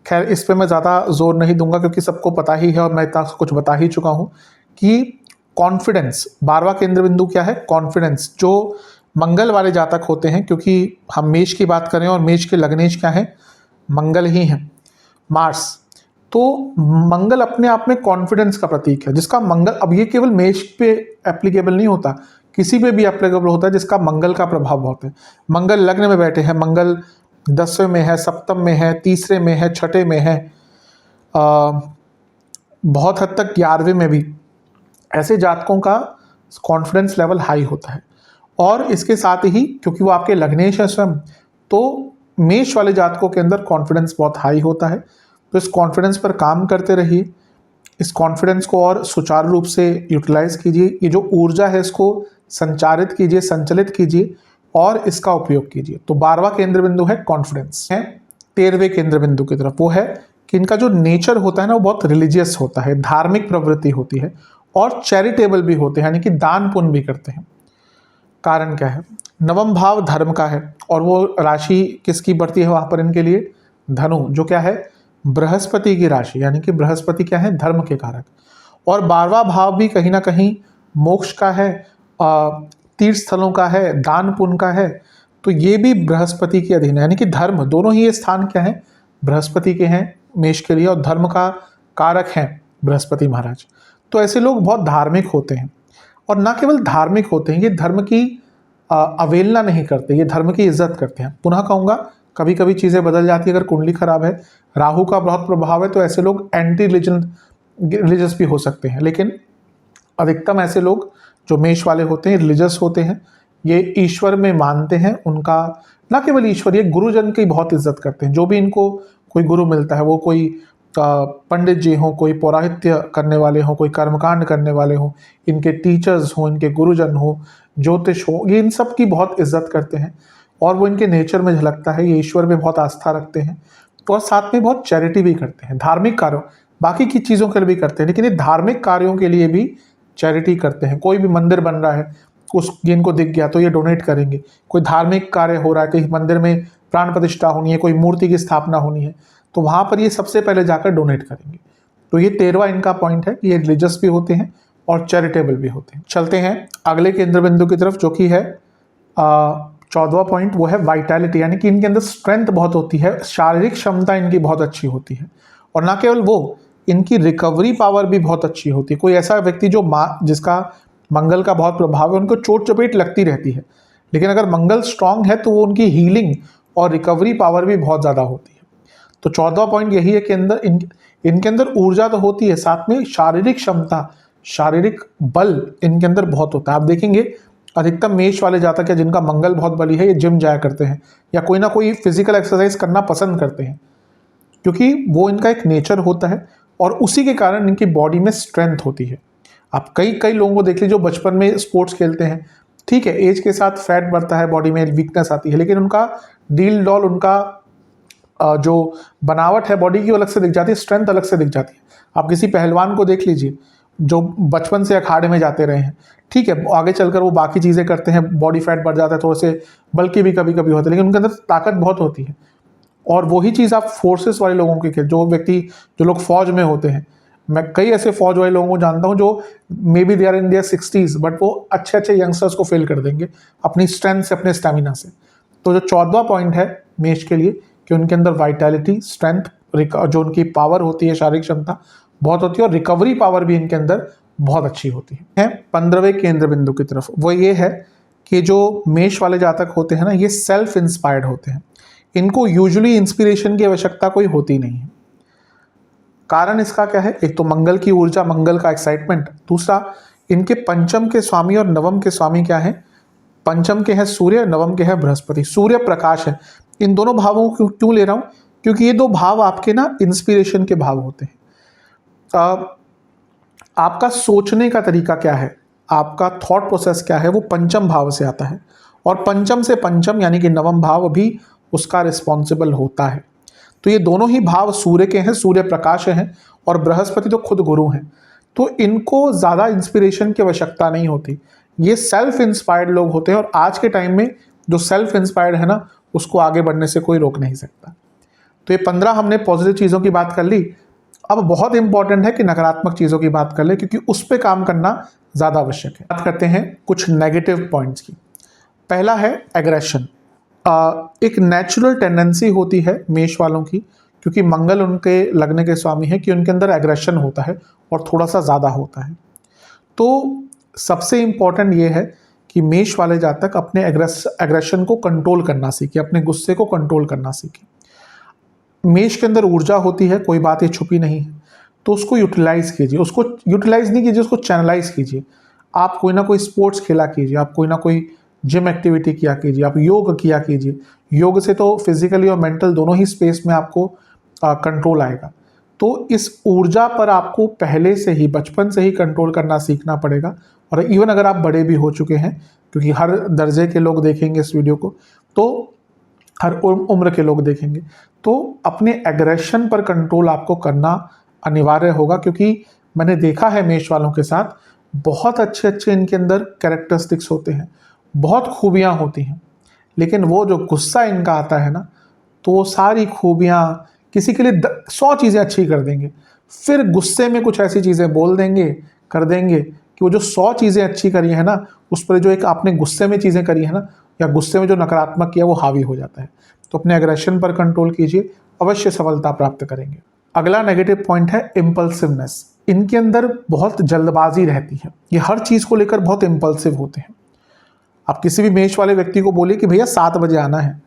खैर इस पे मैं ज़्यादा जोर नहीं दूंगा क्योंकि सबको पता ही है और मैं इतना कुछ बता ही चुका हूँ कि कॉन्फिडेंस। 12वां केंद्र बिंदु क्या है? कॉन्फिडेंस। जो मंगल वाले जातक होते हैं, क्योंकि हम मेष की बात करें और मेष के लग्नेश क्या है? मंगल ही है, मार्स। तो मंगल अपने आप में कॉन्फिडेंस का प्रतीक है, जिसका मंगल, अब ये केवल मेष पे एप्लीकेबल नहीं होता, किसी पे भी एप्लीकेबल होता है जिसका मंगल का प्रभाव बहुत है। मंगल लग्न में बैठे हैं, मंगल 10वें में है, सप्तम में है, तीसरे में है, छठे में है, बहुत हद तक 11वें में भी, ऐसे जातकों का कॉन्फिडेंस लेवल हाई होता है। और इसके साथ ही क्योंकि वो आपके लग्नेश है स्वयं, तो मेष वाले जातकों के अंदर कॉन्फिडेंस बहुत हाई होता है। तो इस कॉन्फिडेंस पर काम करते रहिए, इस कॉन्फिडेंस को और सुचारू रूप से यूटिलाइज कीजिए। ये जो ऊर्जा है इसको संचारित कीजिए, संचलित कीजिए और इसका उपयोग कीजिए। तो 12वां केंद्र बिंदु है कॉन्फिडेंस। है 13वें केंद्र बिंदु की तरफ, वो है कि इनका जो नेचर होता है ना, वो बहुत रिलीजियस होता है, धार्मिक प्रवृत्ति होती है और चैरिटेबल भी होते हैं, यानी कि दान पुण्य भी करते हैं। कारण क्या है? नवम भाव धर्म का है और वो राशि किसकी बढ़ती है वहां पर इनके लिए? धनु, जो क्या है? बृहस्पति की राशि, यानी कि बृहस्पति क्या है? धर्म के कारक। और 12वां भाव भी कहीं ना कहीं मोक्ष का है, तीर्थ स्थलों का है, दान पुण्य का है। तो ये भी बृहस्पति के अधीन है, यानी कि धर्म, दोनों ही ये स्थान क्या है? बृहस्पति के हैं मेष के लिए, और धर्म का कारक हैं बृहस्पति महाराज। तो ऐसे लोग बहुत धार्मिक होते हैं, और ना केवल धार्मिक होते हैं, ये धर्म की अवहेलना नहीं करते, ये धर्म की इज्जत करते हैं। पुनः कहूँगा, कभी कभी चीज़ें बदल जाती है। अगर कुंडली खराब है, राहु का बहुत प्रभाव है, तो ऐसे लोग एंटी रिलीजियस भी हो सकते हैं। लेकिन अधिकतम ऐसे लोग जो मेष वाले होते हैं रिलीजियस होते हैं, ये ईश्वर में मानते हैं, उनका ना केवल ईश्वर, ये गुरुजन की बहुत इज्जत करते हैं। जो भी इनको कोई गुरु मिलता है, वो कोई पंडित जी हों, कोई पौराहित्य करने वाले हों, कोई कर्मकांड करने वाले हों, इनके टीचर्स हों, इनके गुरुजन हों, ज्योतिष हो, ये इन सब की बहुत इज्जत करते हैं और वो इनके नेचर में झलकता है। ये ईश्वर में बहुत आस्था रखते हैं और साथ में बहुत चैरिटी भी करते हैं। धार्मिक कार्यों, बाकी की चीज़ों के लिए भी करते हैं, लेकिन ये धार्मिक कार्यों के लिए भी चैरिटी करते हैं। कोई भी मंदिर बन रहा है, उस जिनको दिख गया तो ये डोनेट करेंगे। कोई धार्मिक कार्य हो रहा है, कहीं मंदिर में प्राण प्रतिष्ठा होनी है, कोई मूर्ति की स्थापना होनी है, तो वहाँ पर ये सबसे पहले जाकर डोनेट करेंगे। तो ये 13वां इनका पॉइंट है कि ये रिलीजियस भी होते हैं और चैरिटेबल भी होते हैं। चलते हैं अगले केंद्र बिंदु की तरफ, जो कि है 14वां पॉइंट, वो है वाइटैलिटी, यानी कि इनके अंदर स्ट्रेंथ बहुत होती है, शारीरिक क्षमता इनकी बहुत अच्छी होती है। और ना केवल वो, इनकी रिकवरी पावर भी बहुत अच्छी होती है। कोई ऐसा व्यक्ति जो जिसका मंगल का बहुत प्रभाव है, उनको चोट चपेट लगती रहती है, लेकिन अगर मंगल स्ट्रांग है तो वो उनकी हीलिंग और रिकवरी पावर भी बहुत ज़्यादा होती है। तो 14वां पॉइंट यही है कि इनके अंदर ऊर्जा तो होती है, साथ में शारीरिक क्षमता, शारीरिक बल इनके अंदर बहुत होता है। आप देखेंगे अधिकतम मेष वाले जातक है जिनका मंगल बहुत बली है, ये जिम जाया करते हैं या कोई ना कोई फिजिकल एक्सरसाइज करना पसंद करते हैं, क्योंकि वो इनका एक नेचर होता है और उसी के कारण इनकी बॉडी में स्ट्रेंथ होती है। आप कई लोगों को देख लीजिए जो बचपन में स्पोर्ट्स खेलते हैं, ठीक है, एज के साथ फैट बढ़ता है, बॉडी में वीकनेस आती है, लेकिन उनका डील डॉल, उनका जो बनावट है बॉडी की अलग से दिख जाती है, स्ट्रेंथ अलग से दिख जाती है। आप किसी पहलवान को देख लीजिए जो बचपन से अखाड़े में जाते रहे हैं, ठीक है, आगे चलकर वो बाकी चीज़ें करते हैं, बॉडी फैट बढ़ जाता है, थोड़े से बल्कि भी कभी कभी होते हैं, लेकिन उनके अंदर ताकत बहुत होती है। और वही चीज़ आप फोर्सेस वाले लोगों के, जो लोग फौज में होते हैं, मैं कई ऐसे फौज वाले लोगों को जानता हूँ जो may be they are in their 60s, but वो अच्छे यंगस्टर्स को फेल कर देंगे अपनी स्ट्रेंथ से, अपने स्टेमिना से। तो जो 14वां पॉइंट है मेष के लिए कि उनके अंदर वाइटैलिटी, स्ट्रेंथ, जो उनकी पावर होती है, शारीरिक क्षमता बहुत होती है और रिकवरी पावर भी इनके अंदर बहुत अच्छी होती है। 15वें केंद्र बिंदु की तरफ, वो ये है कि जो मेष वाले जातक होते हैं ना, ये सेल्फ इंस्पायर्ड होते हैं। इनको यूजुअली इंस्पिरेशन की आवश्यकता कोई होती नहीं है। कारण इसका क्या है? एक तो मंगल की ऊर्जा, मंगल का एक्साइटमेंट। दूसरा, इनके पंचम के स्वामी और नवम के स्वामी क्या है? पंचम के हैं सूर्य, नवम के हैं बृहस्पति। सूर्य प्रकाश है। इन दोनों भावों को क्यों ले रहा हूं? क्योंकि ये दो भाव आपके ना इंस्पिरेशन के भाव होते हैं। आपका सोचने का तरीका क्या है, आपका थॉट प्रोसेस क्या है, वो पंचम भाव से आता है। और पंचम से पंचम यानी कि नवम भाव भी उसका रिस्पॉन्सिबल होता है। तो ये दोनों ही भाव सूर्य के हैं, सूर्य प्रकाश हैं, और बृहस्पति तो खुद गुरु हैं। तो इनको ज़्यादा इंस्पिरेशन की आवश्यकता नहीं होती। ये सेल्फ इंस्पायर्ड लोग होते हैं, और आज के टाइम में जो सेल्फ इंस्पायर्ड है ना, उसको आगे बढ़ने से कोई रोक नहीं सकता। तो ये 15 हमने पॉजिटिव चीज़ों की बात कर ली। अब बहुत इंपॉर्टेंट है कि नकारात्मक चीज़ों की बात कर ले, क्योंकि उस पर काम करना ज़्यादा आवश्यक है। बात करते हैं कुछ नेगेटिव पॉइंट्स की। पहला है एग्रेशन। एक नेचुरल टेंडेंसी होती है मेष वालों की, क्योंकि मंगल उनके लगने के स्वामी है, कि उनके अंदर एग्रेशन होता है और थोड़ा सा ज़्यादा होता है। तो सबसे इम्पॉर्टेंट ये है कि मेष वाले जातक अपने एग्रेशन को कंट्रोल करना सीखें, अपने गुस्से को कंट्रोल करना सीखें। मेष के अंदर ऊर्जा होती है, कोई बात ये छुपी नहीं है, तो उसको यूटिलाइज कीजिए। उसको यूटिलाइज नहीं कीजिए, उसको चैनलाइज कीजिए। आप कोई ना कोई स्पोर्ट्स खेला कीजिए, आप कोई ना कोई जिम एक्टिविटी किया कीजिए, आप योग किया कीजिए। योग से तो फिजिकली और मेंटल दोनों ही स्पेस में आपको कंट्रोल आएगा। तो इस ऊर्जा पर आपको पहले से ही, बचपन से ही कंट्रोल करना सीखना पड़ेगा। और इवन अगर आप बड़े भी हो चुके हैं, क्योंकि हर दर्जे के लोग देखेंगे इस वीडियो को, तो हर उम्र के लोग देखेंगे, तो अपने एग्रेशन पर कंट्रोल आपको करना अनिवार्य होगा। क्योंकि मैंने देखा है मेष वालों के साथ, बहुत अच्छे अच्छे इनके अंदर कैरेक्टरिस्टिक्स होते हैं, बहुत खूबियाँ होती हैं, लेकिन वो जो गुस्सा इनका आता है ना, तो वो सारी खूबियाँ किसी के लिए 100 चीज़ें अच्छी कर देंगे, फिर गुस्से में कुछ ऐसी चीज़ें बोल देंगे, कर देंगे, कि वो जो 100 चीज़ें अच्छी करी है ना, उस पर जो एक आपने गुस्से में चीज़ें करी है ना, या गुस्से में जो नकारात्मक किया, वो हावी हो जाता है। तो अपने एग्रेशन पर कंट्रोल कीजिए, अवश्य सफलता प्राप्त करेंगे। अगला नेगेटिव पॉइंट है इम्पल्सिवनेस। इनके अंदर बहुत जल्दबाजी रहती है, ये हर चीज़ को लेकर बहुत इम्पल्सिव होते हैं। आप किसी भी मेष वाले व्यक्ति को बोलिए कि भैया 7 बजे आना है,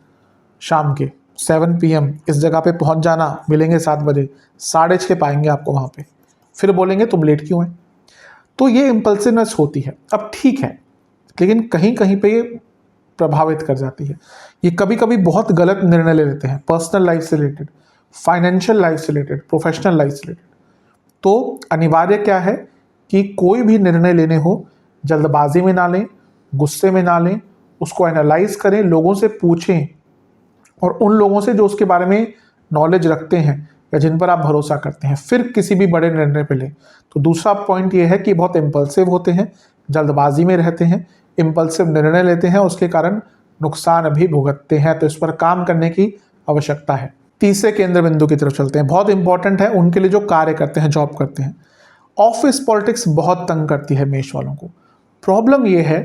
शाम के 7 PM इस जगह पे पहुंच जाना, मिलेंगे 7 बजे, 6:30 पाएंगे आपको वहाँ पे, फिर बोलेंगे तुम लेट क्यों हैं। तो ये इम्पल्सिवनेस होती है। अब ठीक है, लेकिन कहीं कहीं पे ये प्रभावित कर जाती है। ये कभी कभी बहुत गलत निर्णय ले लेते हैं, पर्सनल लाइफ से रिलेटेड, फाइनेंशियल लाइफ से रिलेटेड, प्रोफेशनल लाइफ से रिलेटेड। तो अनिवार्य क्या है कि कोई भी निर्णय लेने हो, जल्दबाजी में ना लें, गुस्से में ना लें, उसको एनालाइज करें, लोगों से पूछें, और उन लोगों से जो उसके बारे में नॉलेज रखते हैं या जिन पर आप भरोसा करते हैं, फिर किसी भी बड़े निर्णय पे लें। तो दूसरा पॉइंट ये है कि बहुत इम्पल्सिव होते हैं, जल्दबाजी में रहते हैं, इम्पल्सिव निर्णय लेते हैं, उसके कारण नुकसान भी भुगतते हैं। तो इस पर काम करने की आवश्यकता है। तीसरे केंद्र बिंदु की तरफ चलते हैं। बहुत इंपॉर्टेंट है उनके लिए जो कार्य करते हैं, जॉब करते हैं। ऑफिस पॉलिटिक्स बहुत तंग करती है मेष वालों को। प्रॉब्लम ये है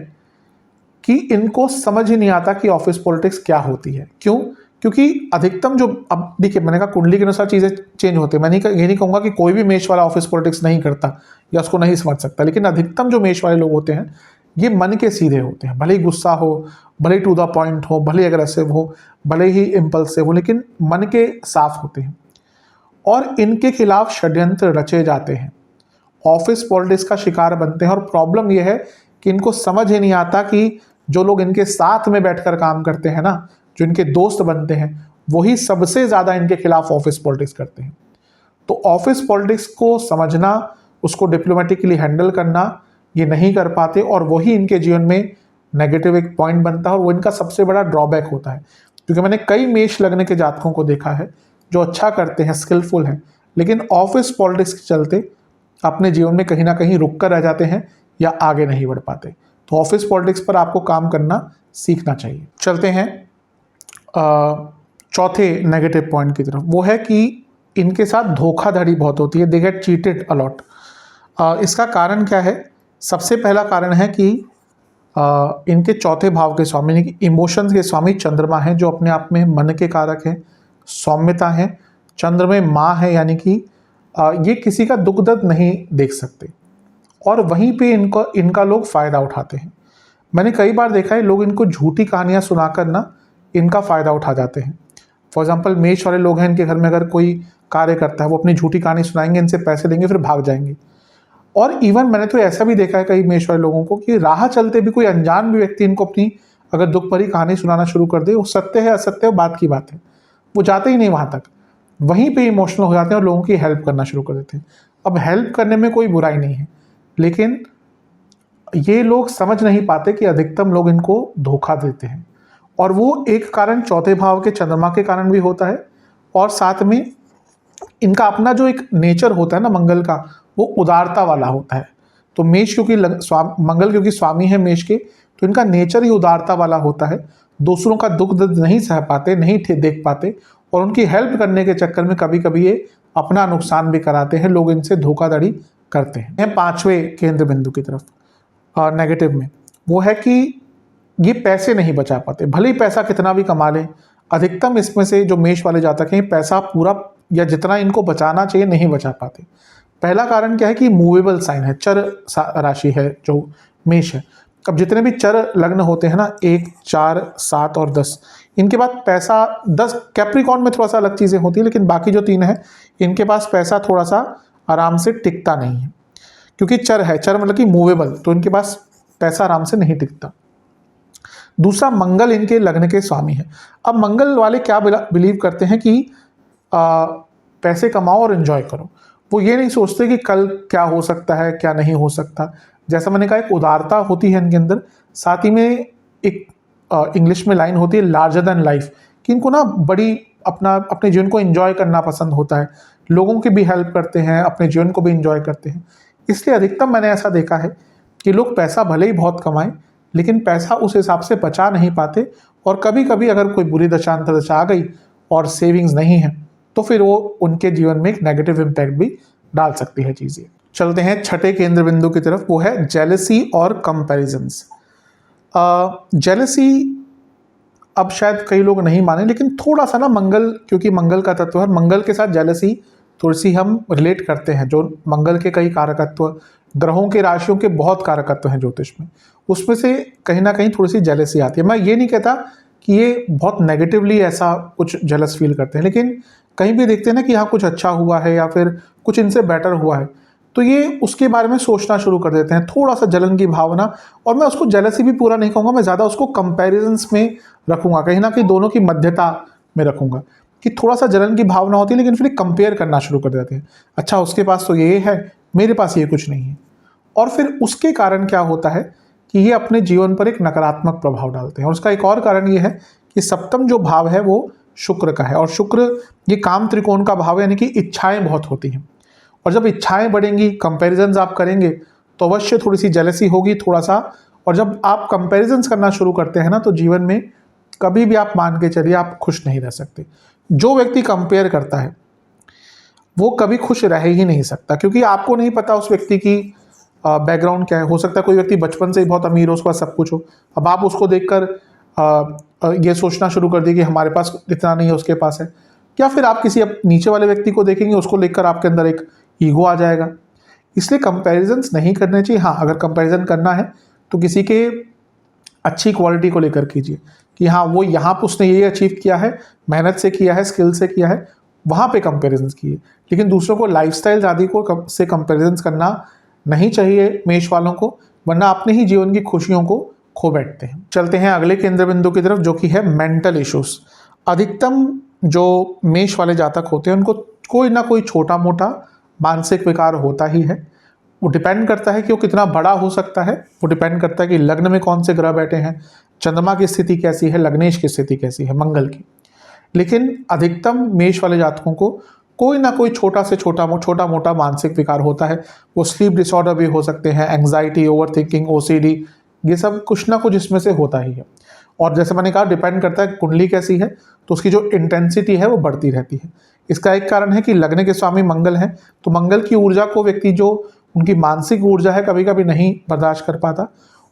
कि इनको समझ ही नहीं आता कि ऑफिस पॉलिटिक्स क्या होती है। क्यों? क्योंकि अधिकतम जो, अब देखिए, मैंने कहा कुंडली के अनुसार चीज़ें चेंज होती है। मैं ये नहीं कहूँगा कि कोई भी मेष वाला ऑफिस पॉलिटिक्स नहीं करता या उसको नहीं समझ सकता, लेकिन अधिकतम जो मेष वाले लोग होते हैं, ये मन के सीधे होते हैं। भले ही गुस्सा हो, भले ही टू द पॉइंट हो, भले ही एग्रेसिव हो, भले ही इम्पल्सिव हो, लेकिन मन के साफ होते हैं और इनके खिलाफ षड्यंत्र रचे जाते हैं, ऑफिस पॉलिटिक्स का शिकार बनते हैं। और प्रॉब्लम यह है कि इनको समझ ही नहीं आता कि जो लोग इनके साथ में बैठकर काम करते हैं ना, जो इनके दोस्त बनते हैं, वही सबसे ज़्यादा इनके खिलाफ ऑफिस पॉलिटिक्स करते हैं। तो ऑफिस पॉलिटिक्स को समझना, उसको डिप्लोमेटिकली हैंडल करना, ये नहीं कर पाते, और वही इनके जीवन में नेगेटिव एक पॉइंट बनता है, और वो इनका सबसे बड़ा ड्रॉबैक होता है। क्योंकि मैंने कई मेष लगने के जातकों को देखा है जो अच्छा करते हैं, स्किलफुल हैं, लेकिन ऑफिस पॉलिटिक्स के चलते अपने जीवन में कहीं ना कहीं रुक कर रह जाते हैं या आगे नहीं बढ़ पाते। तो ऑफिस पॉलिटिक्स पर आपको काम करना सीखना चाहिए। चलते हैं चौथे नेगेटिव पॉइंट की तरफ। वो है कि इनके साथ धोखाधड़ी बहुत होती है, दे गेट चीटेड अलॉट। इसका कारण क्या है? सबसे पहला कारण है कि इनके चौथे भाव के स्वामी, यानी कि इमोशंस के स्वामी चंद्रमा हैं, जो अपने आप में मन के कारक हैं, सौम्यता है, चंद्र में माँ है, यानी कि ये किसी का दुख दर्द नहीं देख सकते, और वहीं पे इनका लोग फ़ायदा उठाते हैं। मैंने कई बार देखा है, लोग इनको झूठी कहानियाँ सुनाकर ना इनका फ़ायदा उठा जाते हैं। फॉर एग्जाम्पल मेष वाले लोग हैं, इनके घर में अगर कोई कार्य करता है, वो अपनी झूठी कहानी सुनाएंगे, इनसे पैसे लेंगे, फिर भाग जाएंगे। और इवन मैंने तो ऐसा भी देखा है कई मेष वाले लोगों को कि राह चलते भी कोई अनजान भी व्यक्ति इनको अपनी अगर दुख भरी कहानी सुनाना शुरू कर दे, वो सत्य है असत्य है बात की बात है, वो जाते ही नहीं वहां तक, वहीं पे इमोशनल हो जाते हैं और लोगों की हेल्प करना शुरू कर देते हैं। अब हेल्प करने में कोई बुराई नहीं है, लेकिन ये लोग समझ नहीं पाते कि अधिकतम लोग इनको धोखा देते हैं, और वो एक कारण चौथे भाव के चंद्रमा के कारण भी होता है, और साथ में इनका अपना जो एक नेचर होता है ना मंगल का, वो उदारता वाला होता है। तो मेष क्योंकि मंगल क्योंकि स्वामी है मेष के, तो इनका नेचर ही उदारता वाला होता है। दूसरों का दुख दर्द नहीं सह पाते, नहीं देख पाते, और उनकी हेल्प करने के चक्कर में कभी कभी ये अपना नुकसान भी कराते हैं, लोग इनसे धोखाधड़ी करते हैं। पांचवें केंद्र बिंदु की तरफ नेगेटिव में, वो है कि ये पैसे नहीं बचा पाते, भले ही पैसा कितना भी कमा लें। अधिकतम इसमें से जो मेष वाले जातक हैं, पैसा पूरा या जितना इनको बचाना चाहिए नहीं बचा पाते। पहला कारण क्या है कि मूवेबल साइन है, चर राशि है जो मेष है। अब जितने भी चर लग्न होते हैं ना, 1, 4, 7 और 10, इनके पास पैसा 10, कैप्रिकॉर्न में थोड़ा सा अलग चीज़ें होती है, लेकिन बाकी जो 3 है इनके पास पैसा थोड़ा सा आराम से टिकता नहीं है, क्योंकि चर है, चर मतलब कि मूवेबल, तो इनके पास पैसा आराम से नहीं टिकता। दूसरा, मंगल इनके लग्न के स्वामी है। अब मंगल वाले क्या बिलीव करते हैं कि पैसे कमाओ और एंजॉय करो, वो ये नहीं सोचते कि कल क्या हो सकता है क्या नहीं हो सकता। जैसा मैंने कहा, एक उदारता होती है इनके अंदर, साथ ही में एक इंग्लिश में लाइन होती है लार्जर देन लाइफ, कि इनको ना बड़ी अपने जीवन को एंजॉय करना पसंद होता है, लोगों की भी हेल्प करते हैं, अपने जीवन को भी एंजॉय करते हैं। इसलिए अधिकतम मैंने ऐसा देखा है कि लोग पैसा भले ही बहुत कमाएं, लेकिन पैसा उस हिसाब से बचा नहीं पाते, और कभी कभी अगर कोई बुरी दशा आ गई और सेविंग्स नहीं है, तो फिर वो उनके जीवन में एक नेगेटिव इम्पैक्ट भी डाल सकती है चीज़ें। चलते हैं छठे केंद्र बिंदु की तरफ, वो है जेलसी और कंपैरिजंस। जेलसी अब शायद कई लोग नहीं माने, लेकिन थोड़ा सा ना मंगल, क्योंकि मंगल का तत्व है, मंगल के साथ जेलसी थोड़ी सी हम रिलेट करते हैं। जो मंगल के कई कारकत्व, ग्रहों के राशियों के बहुत कारकत्व हैं ज्योतिष में, उसमें से कहीं ना कहीं थोड़ी सी जेलसी आती है। मैं ये नहीं कहता कि ये बहुत नेगेटिवली ऐसा कुछ जेलस फील करते हैं, लेकिन कहीं भी देखते हैं ना कि यहाँ कुछ अच्छा हुआ है या फिर कुछ इनसे बेटर हुआ है, तो ये उसके बारे में सोचना शुरू कर देते हैं, थोड़ा सा जलन की भावना। और मैं उसको जेलसी भी पूरा नहीं कहूँगा, मैं ज़्यादा उसको कंपैरिजंस में रखूँगा, कहीं ना कहीं दोनों की मध्यता में रखूँगा, कि थोड़ा सा जलन की भावना होती है, लेकिन फिर कंपेयर करना शुरू कर देते हैं, अच्छा उसके पास तो ये है, मेरे पास ये कुछ नहीं है। और फिर उसके कारण क्या होता है कि ये अपने जीवन पर एक नकारात्मक प्रभाव डालते हैं। और उसका एक और कारण ये है कि सप्तम जो भाव है वो शुक्र का है, और शुक्र ये काम त्रिकोण का भाव है, यानी कि इच्छाएं बहुत होती हैं, और जब इच्छाएं बढ़ेंगी, कंपैरिजंस आप करेंगे, तो अवश्य थोड़ी सी जेलसी होगी थोड़ा सा। और जब आप कंपैरिजंस करना शुरू करते हैं ना, तो जीवन में कभी भी आप मान के चलिए आप खुश नहीं रह सकते। जो व्यक्ति कंपेयर करता है वो कभी खुश रह ही नहीं सकता, क्योंकि आपको नहीं पता उस व्यक्ति की बैकग्राउंड क्या है। हो सकता है कोई व्यक्ति बचपन से ही बहुत अमीर हो, उसके पास सब कुछ हो, अब आप उसको देखकर ये सोचना शुरू कर दिए कि हमारे पास इतना नहीं है, उसके पास है। या फिर आप किसी नीचे वाले व्यक्ति को देखेंगे, उसको लेकर आपके अंदर एक ईगो आ जाएगा। इसलिए कंपैरिजंस नहीं करने चाहिए। हाँ, अगर कंपैरिजन करना है तो किसी के अच्छी क्वालिटी को लेकर कीजिए, कि हाँ वो यहाँ पर उसने ये अचीव किया है, मेहनत से किया है, स्किल से किया है, वहाँ पे कंपैरिजंस कीजिए। लेकिन दूसरों को लाइफस्टाइल आदि को से कंपैरिजंस करना नहीं चाहिए मेष वालों को, वरना अपने ही जीवन की खुशियों को खो बैठते हैं। चलते हैं अगले केंद्र बिंदु की तरफ, जो कि है मेंटल इश्यूज। अधिकतम जो मेष वाले जातक होते हैं उनको कोई ना कोई छोटा मोटा मानसिक विकार होता ही है। वो डिपेंड करता है कि वो कितना बड़ा हो सकता है, वो डिपेंड करता है कि लग्न में कौन से ग्रह बैठे हैं, चंद्रमा की स्थिति कैसी है, लग्नेश की स्थिति कैसी है, मंगल की। लेकिन अधिकतम मेष वाले जातकों को कोई ना कोई छोटा मोटा मानसिक विकार होता है। वो स्लीप डिसऑर्डर भी हो सकते हैं, एंग्जाइटी, ओवरथिंकिंग, ओसीडी, ये सब कुछ ना कुछ इसमें से होता ही है। और जैसे मैंने कहा, डिपेंड करता है कुंडली कैसी है, तो उसकी जो इंटेंसिटी है वो बढ़ती रहती है। इसका एक कारण है कि लग्न के स्वामी मंगल हैं, तो मंगल की ऊर्जा को व्यक्ति जो उनकी मानसिक ऊर्जा है कभी कभी नहीं बर्दाश्त कर पाता।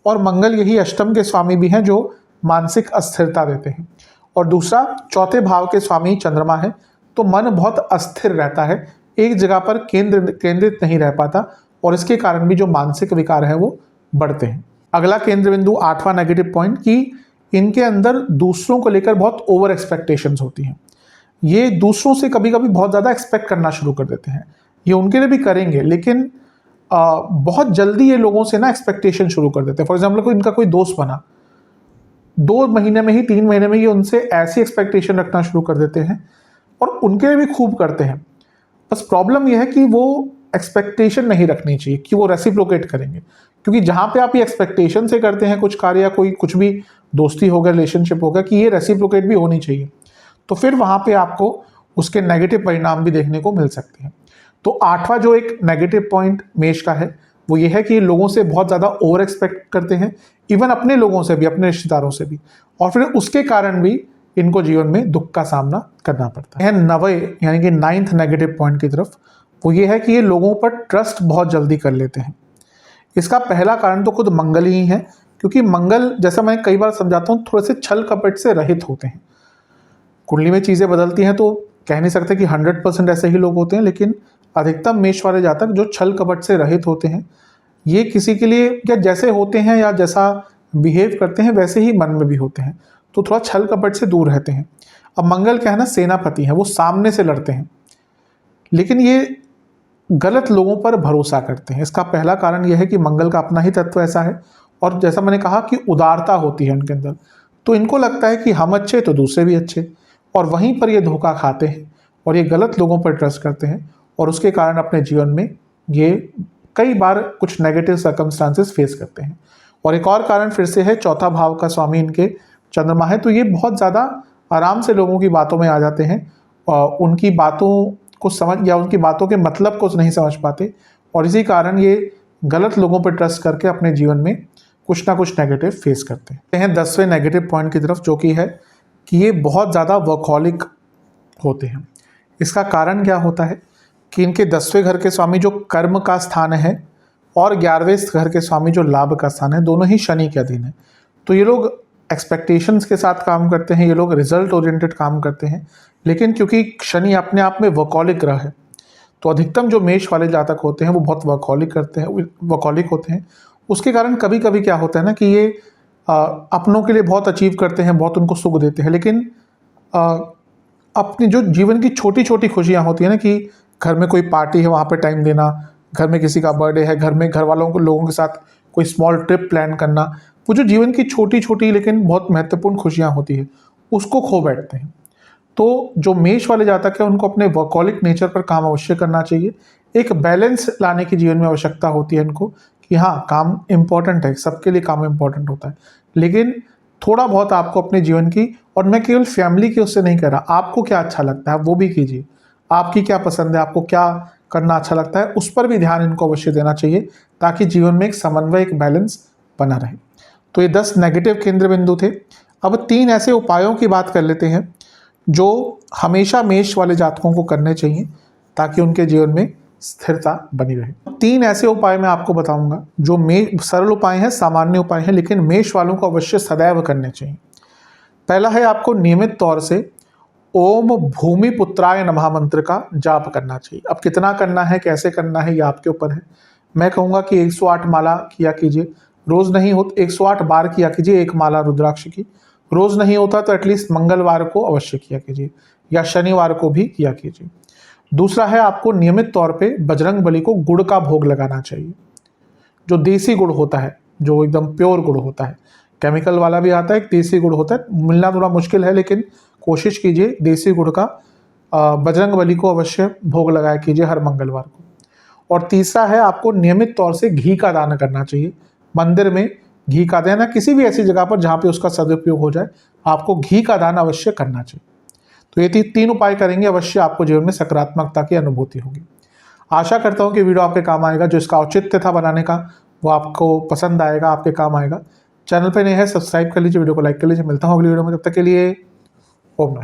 और मंगल यही अष्टम के स्वामी भी हैं, जो मानसिक अस्थिरता देते हैं। और दूसरा, चौथे भाव के स्वामी चंद्रमा है, तो मन बहुत अस्थिर रहता है, एक जगह पर केंद्रित नहीं रह पाता, और इसके कारण भी जो मानसिक विकार है वो बढ़ते हैं। अगला केंद्र बिंदु, आठवां नेगेटिव पॉइंट, कि इनके अंदर दूसरों को लेकर बहुत ओवर एक्सपेक्टेशंस होती हैं। ये दूसरों से कभी कभी बहुत ज़्यादा एक्सपेक्ट करना शुरू कर देते हैं। ये उनके लिए भी करेंगे, लेकिन बहुत जल्दी ये लोगों से ना एक्सपेक्टेशन शुरू कर देते हैं। फॉर एग्जाम्पल कोई इनका कोई दोस्त बना, 2 महीने में ही 3 महीने में ही उनसे ऐसी एक्सपेक्टेशन रखना शुरू कर देते हैं, और उनके लिए भी खूब करते हैं। बस प्रॉब्लम यह है कि वो एक्सपेक्टेशन नहीं रखनी चाहिए कि वो रेसिप्रोकेट करेंगे, क्योंकि जहाँ पे आप ये एक्सपेक्टेशन से करते हैं कुछ कार्य या कोई कुछ भी दोस्ती हो गया, रिलेशनशिप हो गया, कि ये रेसिप्रोकेट भी होनी चाहिए, तो फिर वहाँ पे आपको उसके नेगेटिव परिणाम भी देखने को मिल सकते हैं। तो 8वां जो एक नेगेटिव पॉइंट मेष का है वो ये है कि ये लोगों से बहुत ज़्यादा ओवर एक्सपेक्ट करते हैं, इवन अपने लोगों से भी, अपने रिश्तेदारों से भी, और फिर उसके कारण भी इनको जीवन में दुख का सामना करना पड़ता है। 9वें यानी कि 9th नेगेटिव पॉइंट की तरफ, वो ये है कि ये लोगों पर ट्रस्ट बहुत जल्दी कर लेते हैं। इसका पहला कारण तो खुद मंगल ही है, क्योंकि मंगल, जैसा मैं कई बार समझाता हूँ, थोड़े से छल कपट से रहित होते हैं। कुंडली में चीज़ें बदलती हैं तो कह नहीं सकते कि 100% ऐसे ही लोग होते हैं, लेकिन अधिकतम मेष वाले जातक जो छल कपट से रहित होते हैं, ये किसी के लिए या जैसे होते हैं या जैसा बिहेव करते हैं वैसे ही मन में भी होते हैं, तो थोड़ा छल कपट से दूर रहते हैं। अब मंगल क्या है ना, सेनापति हैं, वो सामने से लड़ते हैं, लेकिन ये गलत लोगों पर भरोसा करते हैं। इसका पहला कारण यह है कि मंगल का अपना ही तत्व ऐसा है, और जैसा मैंने कहा कि उदारता होती है उनके अंदर, तो इनको लगता है कि हम अच्छे तो दूसरे भी अच्छे, और वहीं पर ये धोखा खाते हैं और ये गलत लोगों पर ट्रस्ट करते हैं, और उसके कारण अपने जीवन में ये कई बार कुछ नेगेटिव सर्कमस्टांसेस फेस करते हैं। और एक और कारण फिर से है, चौथा भाव का स्वामी इनके चंद्रमा है, तो ये बहुत ज़्यादा आराम से लोगों की बातों में आ जाते हैं, और उनकी बातों को समझ या उनकी बातों के मतलब को नहीं समझ पाते, और इसी कारण ये गलत लोगों पर ट्रस्ट करके अपने जीवन में कुछ ना कुछ नेगेटिव फेस करते हैं। 10वें नेगेटिव पॉइंट की तरफ, जो कि है कि ये बहुत ज़्यादा वर्कहॉलिक होते हैं। इसका कारण क्या होता है कि इनके 10वें घर के स्वामी जो कर्म का स्थान है, और 11वें घर के स्वामी जो लाभ का स्थान है, दोनों ही शनि के अधीन है। तो ये लोग एक्सपेक्टेशंस के साथ काम करते हैं, ये लोग रिजल्ट ओरिएंटेड काम करते हैं, लेकिन क्योंकि शनि अपने आप में वर्कहॉलिक ग्रह है, तो अधिकतम जो मेष वाले जातक होते हैं वो बहुत वर्कहॉलिक होते हैं। उसके कारण कभी कभी क्या होता है ना कि ये अपनों के लिए बहुत अचीव करते हैं, बहुत उनको सुख देते हैं, लेकिन अपनी जो जीवन की छोटी छोटी खुशियाँ होती है ना, कि घर में कोई पार्टी है वहाँ पे टाइम देना, घर में किसी का बर्थडे है, घर में घर वालों को लोगों के साथ कोई स्मॉल ट्रिप प्लान करना, वो जो जीवन की छोटी छोटी लेकिन बहुत महत्वपूर्ण खुशियाँ होती है, उसको खो बैठते हैं। तो जो मेष वाले जातक है उनको अपने वर्कहॉलिक नेचर पर काम अवश्य करना चाहिए। एक बैलेंस लाने की जीवन में आवश्यकता होती है इनको, कि हाँ, काम इम्पॉर्टेंट है, सबके लिए काम इम्पॉर्टेंट होता है, लेकिन थोड़ा बहुत आपको अपने जीवन की, और मैं केवल फैमिली की उससे नहीं कह रहा, आपको क्या अच्छा लगता है वो भी कीजिए, आपकी क्या पसंद है, आपको क्या करना अच्छा लगता है, उस पर भी ध्यान इनको अवश्य देना चाहिए, ताकि जीवन में एक समन्वय, एक बैलेंस बना रहे। तो ये 10 नेगेटिव केंद्र बिंदु थे। अब 3 ऐसे उपायों की बात कर लेते हैं जो हमेशा मेष वाले जातकों को करने चाहिए, ताकि उनके जीवन में स्थिरता बनी रहे। 3 ऐसे उपाय मैं आपको बताऊंगा जो सरल उपाय हैं, सामान्य उपाय हैं, लेकिन मेष वालों को अवश्य सदैव करने चाहिए। पहला है, आपको नियमित तौर से ओम भूमि पुत्राय नमः मंत्र का जाप करना चाहिए। अब कितना करना है, कैसे करना है, ये आपके ऊपर है। मैं कहूँगा कि 108 माला किया कीजिए, रोज़ नहीं हो 108 बार किया कीजिए एक माला रुद्राक्ष की। रोज़ नहीं होता तो एटलीस्ट मंगलवार को अवश्य किया कीजिए, या शनिवार को भी किया कीजिए। दूसरा है, आपको नियमित तौर पे बजरंग बली को गुड़ का भोग लगाना चाहिए, जो देसी गुड़ होता है, जो एकदम प्योर गुड़ होता है। केमिकल वाला भी आता है, एक देसी गुड़ होता है, मिलना थोड़ा मुश्किल है, लेकिन कोशिश कीजिए देसी गुड़ का बजरंग बली को अवश्य भोग लगाया कीजिए हर मंगलवार को। और तीसरा है, आपको नियमित तौर से घी का दान करना चाहिए। मंदिर में घी का दान, किसी भी ऐसी जगह पर जहाँ पे उसका सदुपयोग हो जाए, आपको घी का दान अवश्य करना चाहिए। तो ये 3 उपाय करेंगे, अवश्य आपको जीवन में सकारात्मकता की अनुभूति होगी। आशा करता हूँ कि वीडियो आपके काम आएगा, जो इसका औचित्य था बनाने का वो आपको पसंद आएगा, आपके काम आएगा। चैनल पर नए हैं, सब्सक्राइब कर लीजिए, वीडियो को लाइक कर लीजिए। मिलता हूँ अगली वीडियो में, तब तक के लिए ओम नमः।